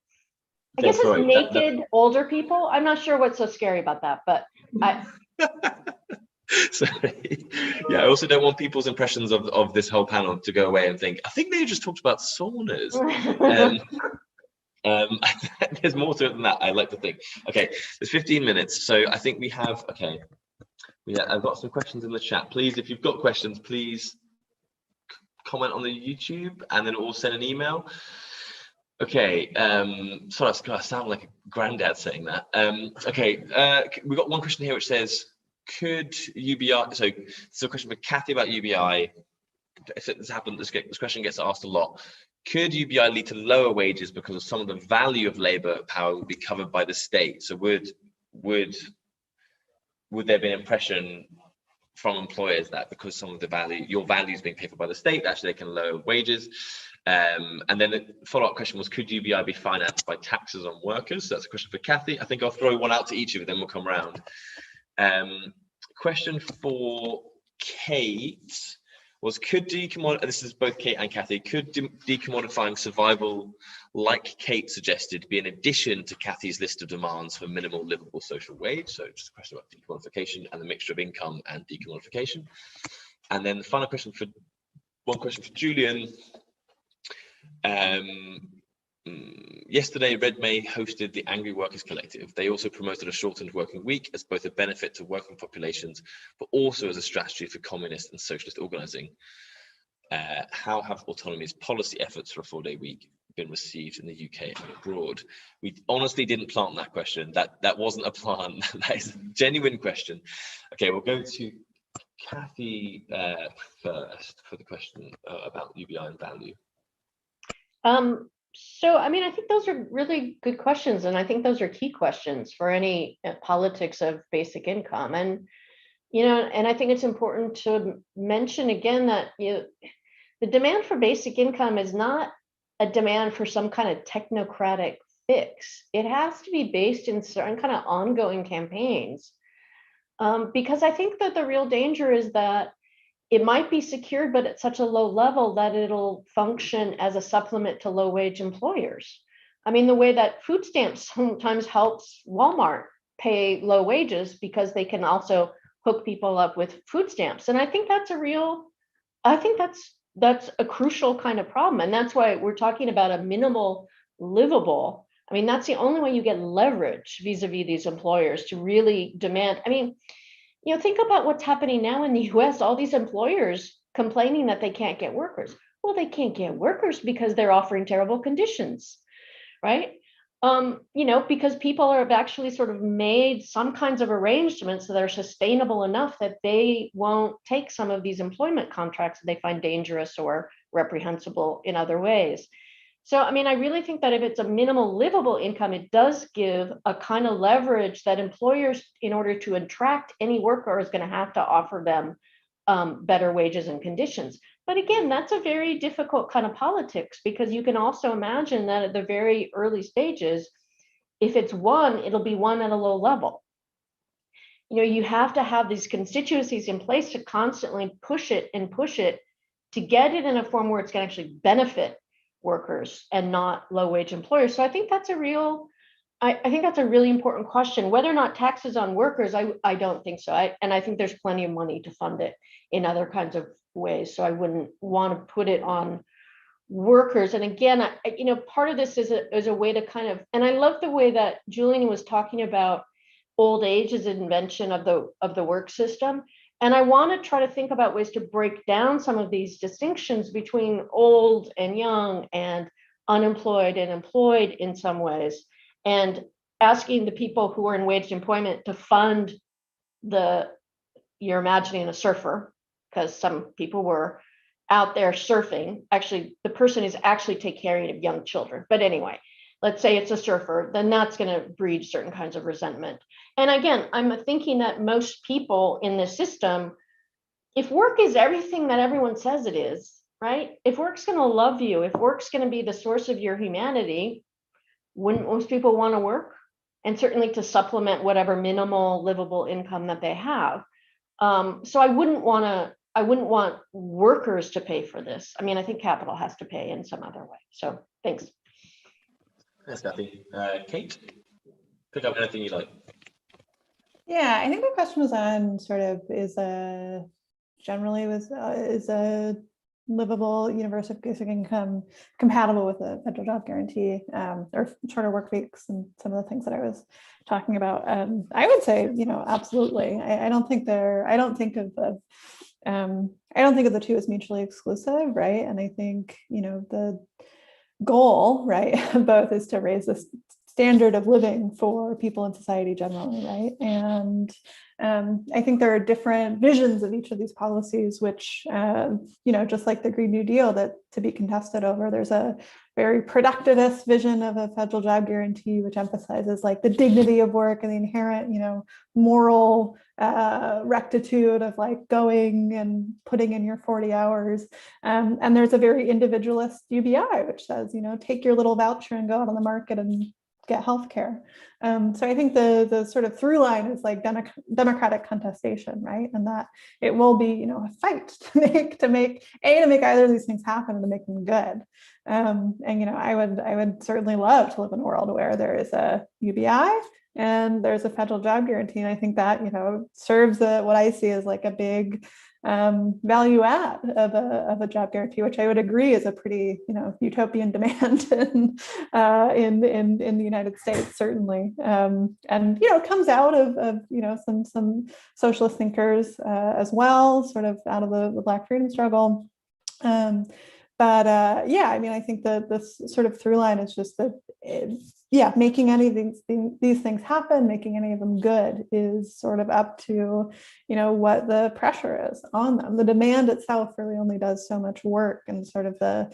I guess it's naked older people. I'm not sure what's so scary about that, but Sorry. Yeah, I also don't want people's impressions of this whole panel to go away and think, I think they just talked about saunas. There's more to it than that, I like to think. Okay, there's 15 minutes, so I think we have, okay. Yeah, I've got some questions in the chat. Please, if you've got questions, please comment on the YouTube and then or send an email. Okay, sorry, I sound like a granddad saying that. Okay, we've got one question here which says, could UBI, so it's a question for Kathi about UBI. This question gets asked a lot. Could UBI lead to lower wages because of some of the value of labour power will be covered by the state? So would there be an impression from employers that because some of your value is being paid for by the state, actually they can lower wages? And then the follow-up question was, could UBI be financed by taxes on workers? So that's a question for Kathi. I think I'll throw one out to each of you, then we'll come around. Question for Kate was, this is both Kate and Kathi, could decommodifying survival, like Kate suggested, be an addition to Kathy's list of demands for minimal livable social wage? So just a question about decommodification and the mixture of income and decommodification. And then the final question one question for Julian. Yesterday, RedMay hosted the Angry Workers Collective. They also promoted a shortened working week as both a benefit to working populations, but also as a strategy for communist and socialist organizing. How have autonomy's policy efforts for a 4-day week been received in the UK and abroad? We honestly didn't plant that question. That wasn't a plant. That is a genuine question. Okay, we'll go to Kathi first for the question about UBI and value. So, I mean, I think those are really good questions, and I think those are key questions for any politics of basic income. And and I think it's important to mention again that the demand for basic income is not a demand for some kind of technocratic fix. It has to be based in certain kind of ongoing campaigns, because I think that the real danger is that it might be secured, but at such a low level that it'll function as a supplement to low-wage employers. I mean, the way that food stamps sometimes helps Walmart pay low wages because they can also hook people up with food stamps. And I think that's that's a crucial kind of problem. And that's why we're talking about a minimal livable. I mean, that's the only way you get leverage vis-a-vis these employers to really demand. I mean, think about what's happening now in the US, all these employers complaining that they can't get workers. Well, they can't get workers because they're offering terrible conditions, right? Because people have actually sort of made some kinds of arrangements that are sustainable enough that they won't take some of these employment contracts that they find dangerous or reprehensible in other ways. So, I mean, I really think that if it's a minimal livable income, it does give a kind of leverage that employers, in order to attract any worker, is going to have to offer them better wages and conditions. But again, that's a very difficult kind of politics, because you can also imagine that at the very early stages, if it's one, it'll be one at a low level. You have to have these constituencies in place to constantly push it to get it in a form where it's going to actually benefit workers and not low-wage employers. So I think that's a really important question. Whether or not taxes on workers, I don't think so. And I think there's plenty of money to fund it in other kinds of ways. So I wouldn't want to put it on workers. And again, part of this is a way to kind of, and I love the way that Julian was talking about old age as an invention of the work system. And I want to try to think about ways to break down some of these distinctions between old and young and unemployed and employed in some ways, and asking the people who are in waged employment to fund you're imagining a surfer, because some people were out there surfing. Actually, the person is actually taking care of young children. But anyway, let's say it's a surfer, then that's going to breed certain kinds of resentment. And again, I'm thinking that most people in this system, if work is everything that everyone says it is, right? If work's going to love you, if work's going to be the source of your humanity, wouldn't most people want to work? And certainly to supplement whatever minimal livable income that they have. So I wouldn't want workers to pay for this. I mean, I think capital has to pay in some other way. So thanks. Thanks, Kathi. Kate, pick up anything you like. Yeah, I think the question was on sort of is a livable universal basic income compatible with a federal job guarantee, or shorter work weeks, and some of the things that I was talking about. I would say, absolutely. I don't think of the two as mutually exclusive, right? And I think, the goal, right, of both is to raise the standard of living for people in society generally, right? And I think there are different visions of each of these policies, which, just like the Green New Deal, that to be contested over. There's a very productivist vision of a federal job guarantee, which emphasizes like the dignity of work and the inherent, moral rectitude of like going and putting in your 40 hours. And there's a very individualist UBI, which says, take your little voucher and go out on the market and get healthcare. So I think the sort of through line is like democratic contestation, right? And that it will be, a fight to make either of these things happen and to make them good. And I would certainly love to live in a world where there is a UBI and there's a federal job guarantee. And I think that, serves what I see as like a big value add of a job guarantee, which I would agree is a pretty utopian demand in the United States, certainly, and it comes out of some socialist thinkers as well, sort of out of the Black freedom struggle. But I mean, I think that this sort of through line is just that yeah, making any of these things happen, making any of them good is sort of up to, what the pressure is on them. The demand itself really only does so much work, and sort of the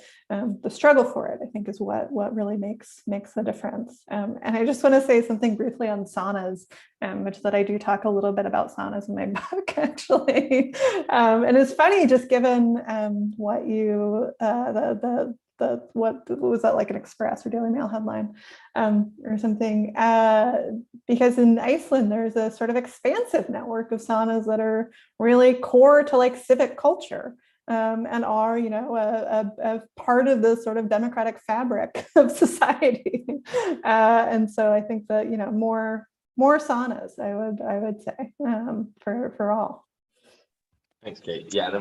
struggle for it, I think, is what really makes the difference. And I just want to say something briefly on saunas, which that I do talk a little bit about saunas in my book, actually. And it's funny, just given what you what was that, like an Express or Daily Mail headline or something, because in Iceland there's a sort of expansive network of saunas that are really core to like civic culture, and are a part of the sort of democratic fabric of society. And so I think that more saunas, I would say, for all. Thanks, Kate. Yeah,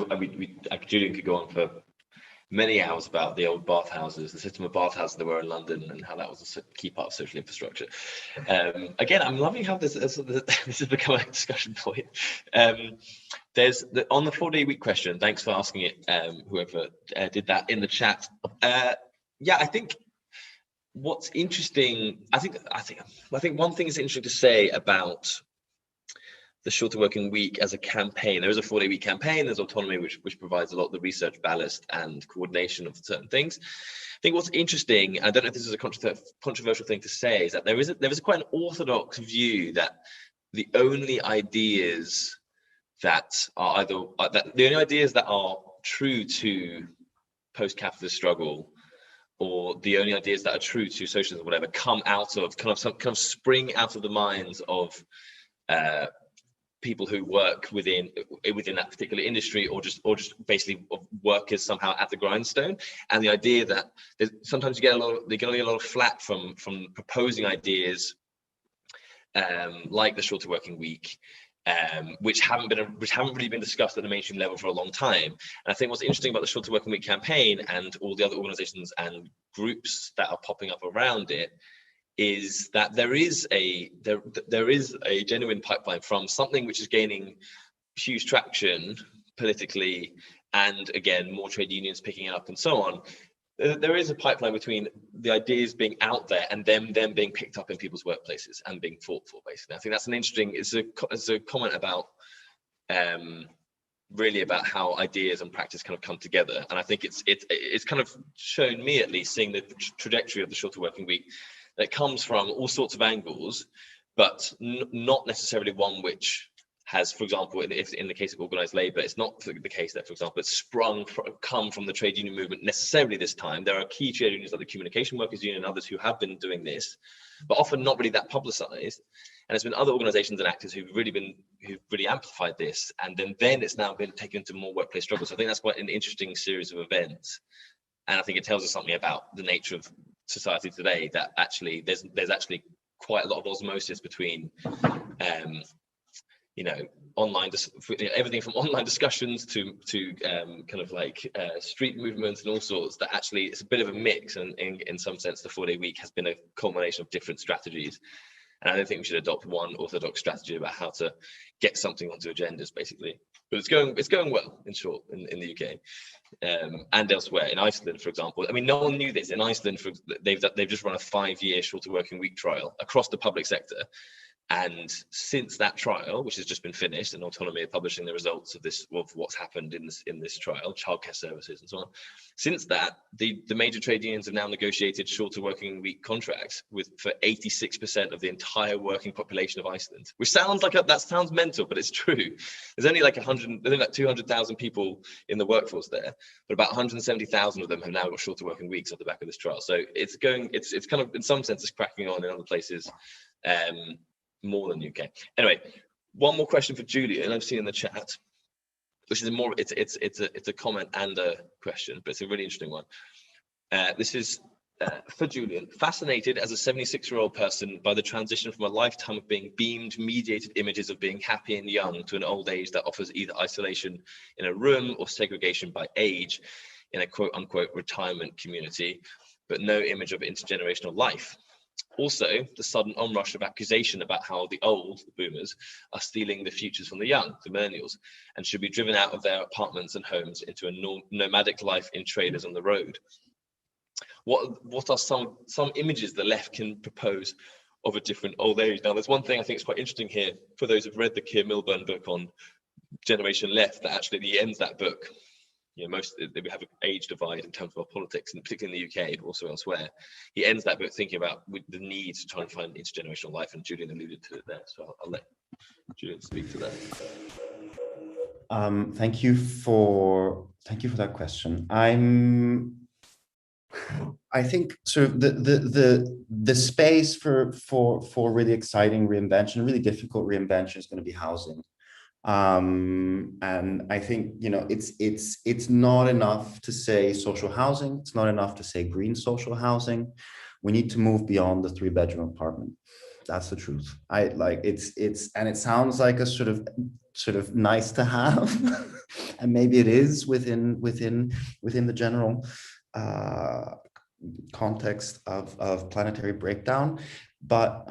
Julian could go on for many hours about the old bathhouses, the system of bathhouses there were in London, and how that was a key part of social infrastructure. Again, I'm loving how this has become a discussion point. There's on the 4-day week question. Thanks for asking it, whoever did that in the chat. Yeah, I think what's interesting. I think one thing is interesting to say about the shorter working week as a campaign. There is a 4-day week campaign. There's autonomy, which provides a lot of the research ballast and coordination of certain things. I think what's interesting, I don't know if this is a controversial thing to say, is that there is quite an orthodox view that the only ideas that are true to post-capitalist struggle, or the only ideas that are true to socialism, or whatever, come out of kind of spring out of the minds of people who work within that particular industry, or just basically workers somehow at the grindstone. And the idea that sometimes they get a lot of flack from proposing ideas like the shorter working week, which haven't really been discussed at the mainstream level for a long time. And I think what's interesting about the shorter working week campaign and all the other organizations and groups that are popping up around it is that there is a genuine pipeline from something which is gaining huge traction politically, and again, more trade unions picking it up and so on. There is a pipeline between the ideas being out there and them being picked up in people's workplaces and being fought for, basically. I think that's an interesting, it's a comment about really about how ideas and practice kind of come together. And I think it's kind of shown me, at least, seeing the trajectory of the shorter working week, that comes from all sorts of angles, but not necessarily one which has, for example, in the case of organized labor, it's not the case that, for example, it's come from the trade union movement necessarily this time. There are key trade unions like the Communication Workers Union and others who have been doing this, but often not really that publicized. And it's been other organizations and actors who've really amplified this, and then it's now been taken into more workplace struggles. So I think that's quite an interesting series of events, and I think it tells us something about the nature of society today, that actually there's actually quite a lot of osmosis between everything from online discussions to kind of like street movements and all sorts, that actually it's a bit of a mix, and in some sense the 4-day week has been a culmination of different strategies. And I don't think we should adopt one orthodox strategy about how to get something onto agendas, basically. But it's going well, in short, in the UK and elsewhere. In Iceland, for example, I mean, no one knew this. In Iceland, they've just run a 5-year shorter working week trial across the public sector. And since that trial, which has just been finished, and Autonomy are publishing the results of what's happened in this trial, childcare services and so on. Since that, the major trade unions have now negotiated shorter working week contracts for 86% of the entire working population of Iceland, which sounds like that sounds mental, but it's true. There's only like 200,000 people in the workforce there, but about 170,000 of them have now got shorter working weeks off the back of this trial. So it's kind of, in some sense, it's cracking on in other places. More than UK. Anyway, one more question for Julian. I've seen in the chat, which is it's a comment and a question, but it's a really interesting one. This is for Julian. Fascinated as a 76-year-old person by the transition from a lifetime of being beamed mediated images of being happy and young to an old age that offers either isolation in a room or segregation by age in a quote unquote retirement community, but no image of intergenerational life. Also, the sudden onrush of accusation about how the old, the boomers, are stealing the futures from the young, the millennials, and should be driven out of their apartments and homes into a nomadic life in trailers on the road. what are some images the left can propose of a different old age? Now, there's one thing I think is quite interesting here for those who've read the Keir Milburn book on Generation Left, that actually he ends that book. You know, we have an age divide in terms of our politics, and particularly in the UK, but also elsewhere. He ends that book thinking about the need to try and find intergenerational life, and Julian alluded to it there. So I'll let Julian speak to that. Thank you for that question. I think sort of the space for really exciting reinvention, really difficult reinvention, is going to be housing. And I think, you know, it's not enough to say social housing. It's not enough to say green social housing. We need to move beyond the 3-bedroom apartment. That's the truth. And it sounds like a sort of nice to have, and maybe it is within the general context of planetary breakdown. But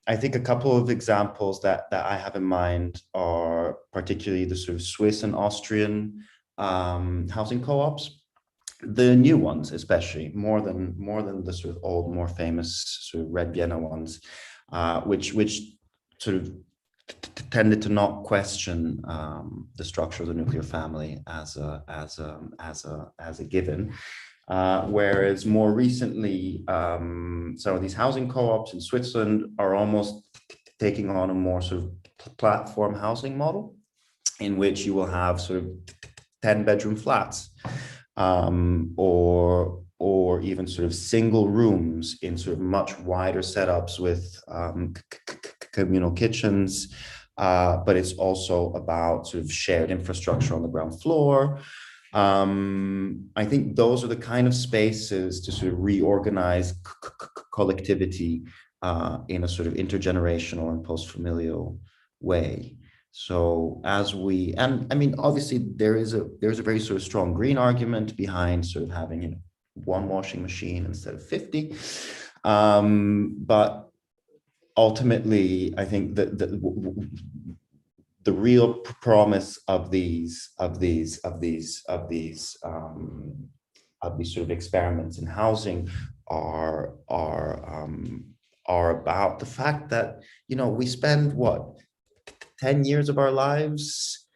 I think a couple of examples that I have in mind are particularly the sort of Swiss and Austrian housing co-ops. The new ones, especially more than the sort of old, more famous sort of Red Vienna ones, which sort of tended to not question the structure of the nuclear family as a given. Whereas more recently, some of these housing co-ops in Switzerland are almost taking on a more sort of platform housing model, in which you will have sort of 10-bedroom flats, or even sort of single rooms in sort of much wider setups with communal kitchens, but it's also about sort of shared infrastructure on the ground floor. I think those are the kind of spaces to sort of reorganize collectivity in a sort of intergenerational and post-familial way. So and I mean, obviously there's a very sort of strong green argument behind sort of having, you know, one washing machine instead of 50. But ultimately, I think that the real promise of these sort of experiments in housing are about the fact that, you know, we spend 10 years of our lives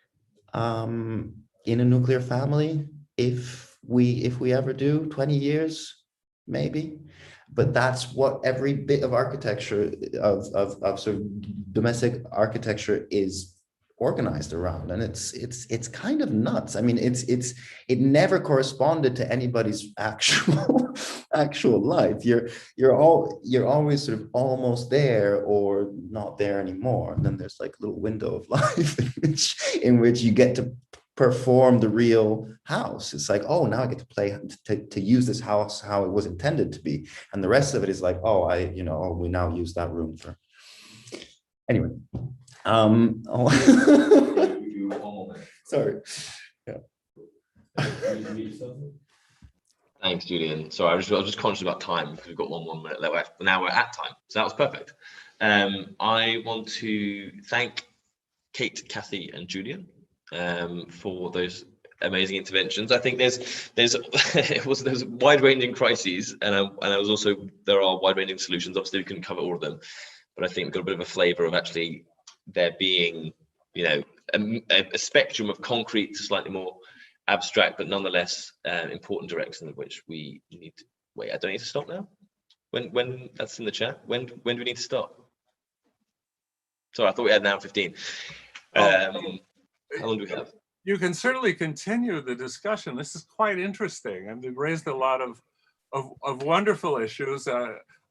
in a nuclear family, if we ever do, 20 years maybe. But that's what every bit of architecture of sort of domestic architecture is organized around, and it's kind of nuts. I mean, it never corresponded to anybody's actual life. You're always sort of almost there or not there anymore, and then there's like a little window of life in which you get to perform the real house. It's like, oh, now I get to play to use this house how it was intended to be, and the rest of it is like, oh, we now use that room for anyway. Sorry. Yeah. Thanks, Julian. Sorry, I was just conscious about time because we've got one minute left. Now we're at time, so that was perfect. I want to thank Kate, Kathi, and Julian for those amazing interventions. I think there's wide-ranging crises, and there are wide-ranging solutions. Obviously, we couldn't cover all of them, but I think we've got a bit of a flavour of actually there being, you know, a spectrum of concrete to slightly more abstract, but nonetheless important direction of which we need to wait. I don't need to stop now. When that's in the chat. When do we need to stop? Sorry, I thought we had an hour 15. How long do we have? You can certainly continue the discussion. This is quite interesting, and it raised a lot of wonderful issues.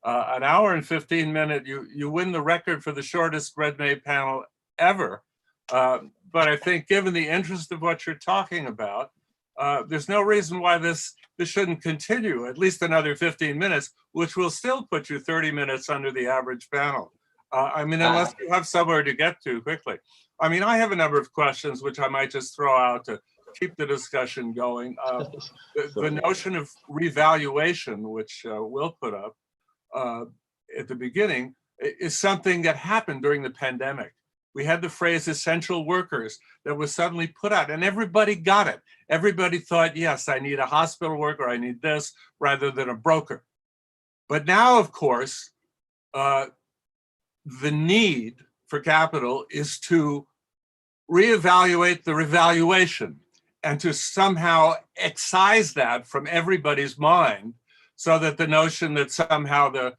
An hour and 15 minutes, you win the record for the shortest RedMay panel ever. But I think given the interest of what you're talking about, there's no reason why this shouldn't continue at least another 15 minutes, which will still put you 30 minutes under the average panel. I mean, unless you have somewhere to get to quickly. I mean, I have a number of questions which I might just throw out to keep the discussion going. The notion of revaluation, which Will put up at the beginning, is something that happened during the pandemic. we had the phrase essential workers that was suddenly put out, and everybody got it. Everybody thought, yes, I need a hospital worker, I need this, rather than a broker. But now, of course, the need for capital is to reevaluate the revaluation and to somehow excise that from everybody's mind, so that the notion that somehow the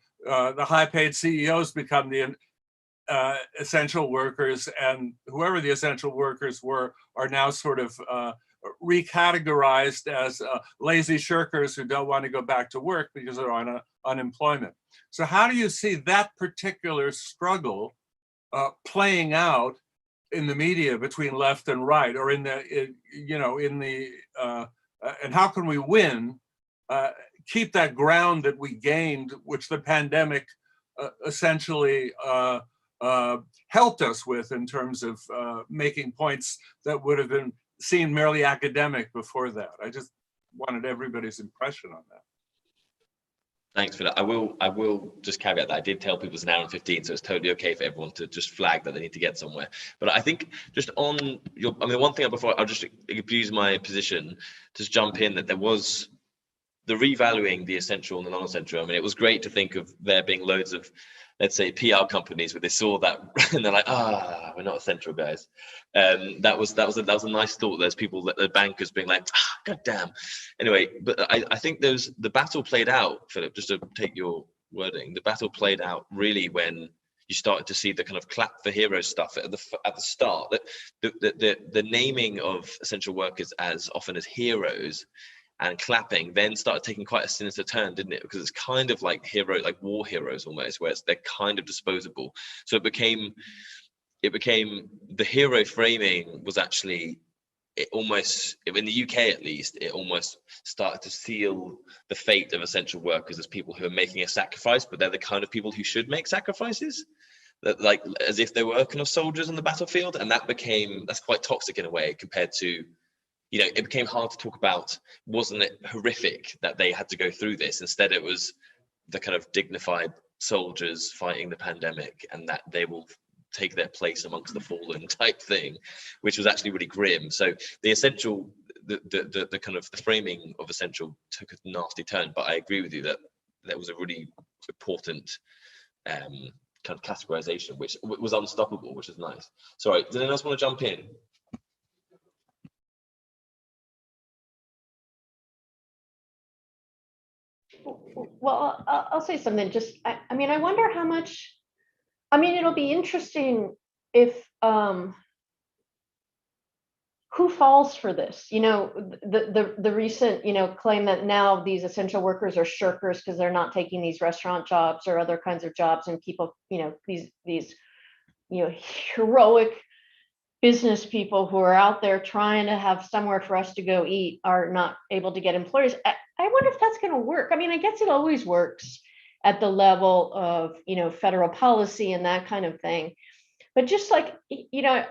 high-paid CEOs become the essential workers, and whoever the essential workers were are now sort of recategorized as lazy shirkers who don't want to go back to work because they're on unemployment. So how do you see that particular struggle playing out in the media between left and right, or and how can we win, keep that ground that we gained, which the pandemic essentially helped us with in terms of making points that would have been seen merely academic before that? I just wanted everybody's impression on that. Thanks for that. I will just caveat that I did tell people it's an hour and 15, so it's totally okay for everyone to just flag that they need to get somewhere. But I think just on your, I mean, one thing before I'll just abuse my position, just jump in that there was the revaluing the essential and the non-essential. I mean, it was great to think of there being loads of, let's say, PR companies where they saw that and they're like, we're not essential, guys. That was a nice thought. There's people, that the bankers being like, god damn. Anyway, but I think the battle played out, Philip, just to take your wording, the battle played out really when you started to see the kind of clap for heroes stuff at the start. That the naming of essential workers as often as heroes and clapping then started taking quite a sinister turn, didn't it? Because it's kind of like war heroes almost, where they're kind of disposable. So it became the hero framing was actually, it almost, in the UK at least, it almost started to seal the fate of essential workers as people who are making a sacrifice, but they're the kind of people who should make sacrifices, that like as if they were kind of soldiers on the battlefield. And that's quite toxic in a way, compared to, you know, it became hard to talk about, wasn't it horrific that they had to go through this? Instead, it was the kind of dignified soldiers fighting the pandemic and that they will take their place amongst the fallen type thing, which was actually really grim. So the essential, the kind of the framing of essential took a nasty turn. But I agree with you that that was a really important kind of categorization, which was unstoppable, which is nice. Sorry, does anyone else want to jump in? Well, I'll say something. Just, I mean, I wonder how much. I mean, it'll be interesting if who falls for this. You know, the recent, you know, claim that now these essential workers are shirkers because they're not taking these restaurant jobs or other kinds of jobs, and people, you know, these you know, heroic business people who are out there trying to have somewhere for us to go eat are not able to get employers. I wonder if that's going to work. I mean, I guess it always works at the level of, you know, federal policy and that kind of thing. But just like, you know,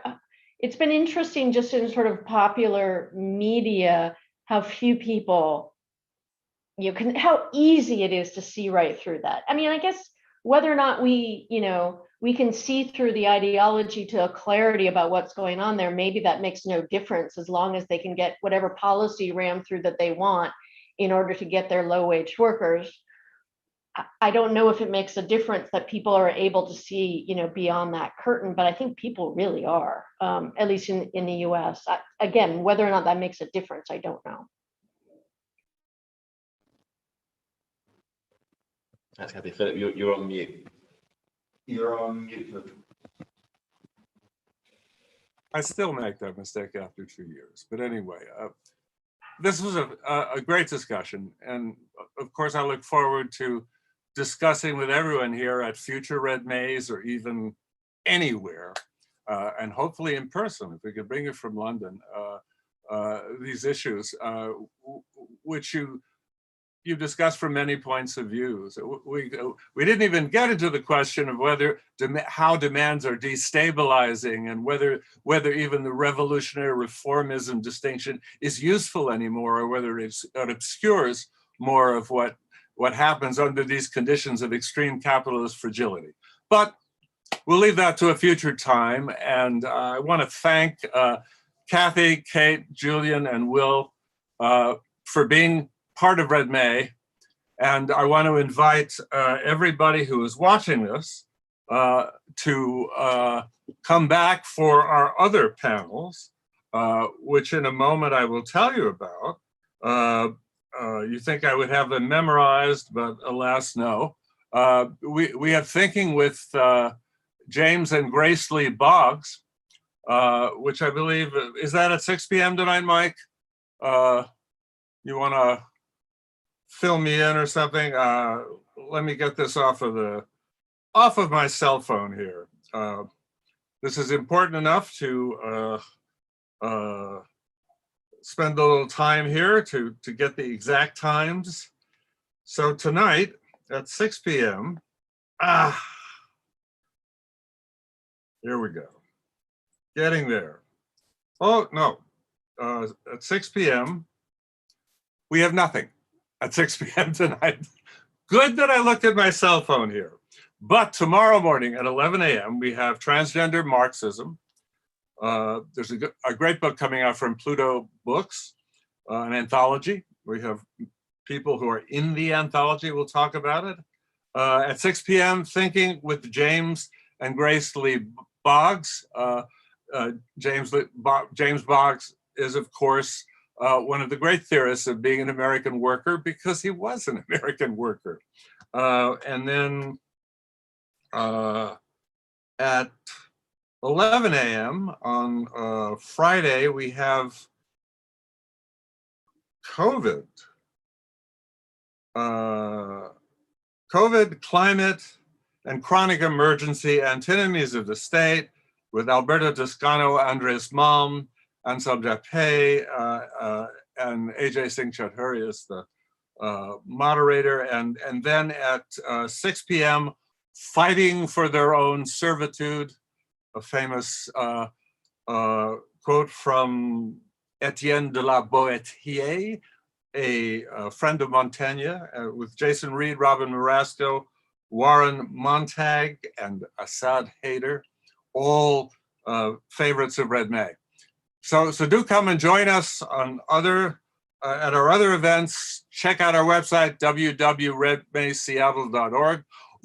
it's been interesting just in sort of popular media, how few people, you know, how easy it is to see right through that. I mean, I guess whether or not we, you know, we can see through the ideology to a clarity about what's going on there, maybe that makes no difference as long as they can get whatever policy rammed through that they want in order to get their low-wage workers. I don't know if it makes a difference that people are able to see, you know, beyond that curtain, but I think people really are, at least in the US. Again, whether or not that makes a difference, I don't know. That's Kathi. Philip, you're on mute. You're on mute. I still make that mistake after 2 years. But anyway, this was a great discussion. And of course, I look forward to discussing with everyone here at future RedMays or even anywhere, and hopefully in person, if we could bring it from London, these issues, which you discussed from many points of view. So we didn't even get into the question of how demands are destabilizing and whether even the revolutionary reformism distinction is useful anymore, or whether it obscures more of what happens under these conditions of extreme capitalist fragility. But we'll leave that to a future time. And I want to thank Kathi, Kate, Julian, and Will for being part of RedMay. And I want to invite everybody who is watching this to come back for our other panels, which in a moment I will tell you about. You think I would have them memorized, but alas, no. We have Thinking with James and Grace Lee Boggs, which I believe, is that at 6 p.m. tonight, Mike? You want to fill me in or something? Let me get this off of my cell phone here. This is important enough to spend a little time here to get the exact times. So tonight at 6 p.m. Here we go. Getting there. Oh no, at 6 p.m. we have nothing. At 6 p.m. tonight. Good that I looked at my cell phone here. But tomorrow morning at 11 a.m. we have Transgender Marxism. There's a great book coming out from Pluto Books, an anthology. We have people who are in the anthology. We'll talk about it. At 6 p.m. Thinking with James and Grace Lee Boggs. James Boggs is, of course, one of the great theorists of being an American worker because he was an American worker. And then at 11 a.m. on Friday, we have COVID. COVID, climate, and chronic emergency, antinomies of the state, with Alberto Toscano, Andres Malm, Ansel Japay, and Ajay Singh Chaudhuri is the moderator. And then at 6 p.m., Fighting for Their Own Servitude, a famous quote from Etienne de la Boétie, a friend of Montaigne, with Jason Reed, Robin Marasco, Warren Montag, and Assad Haider, all favorites of RedMay. So do come and join us on at our other events. Check out our website, www.redmayseattle.org.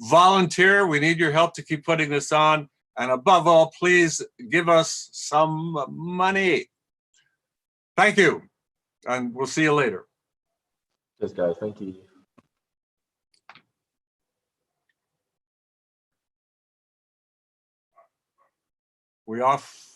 Volunteer, we need your help to keep putting this on. And above all, please give us some money. Thank you, and we'll see you later. Yes, guys, thank you. We off?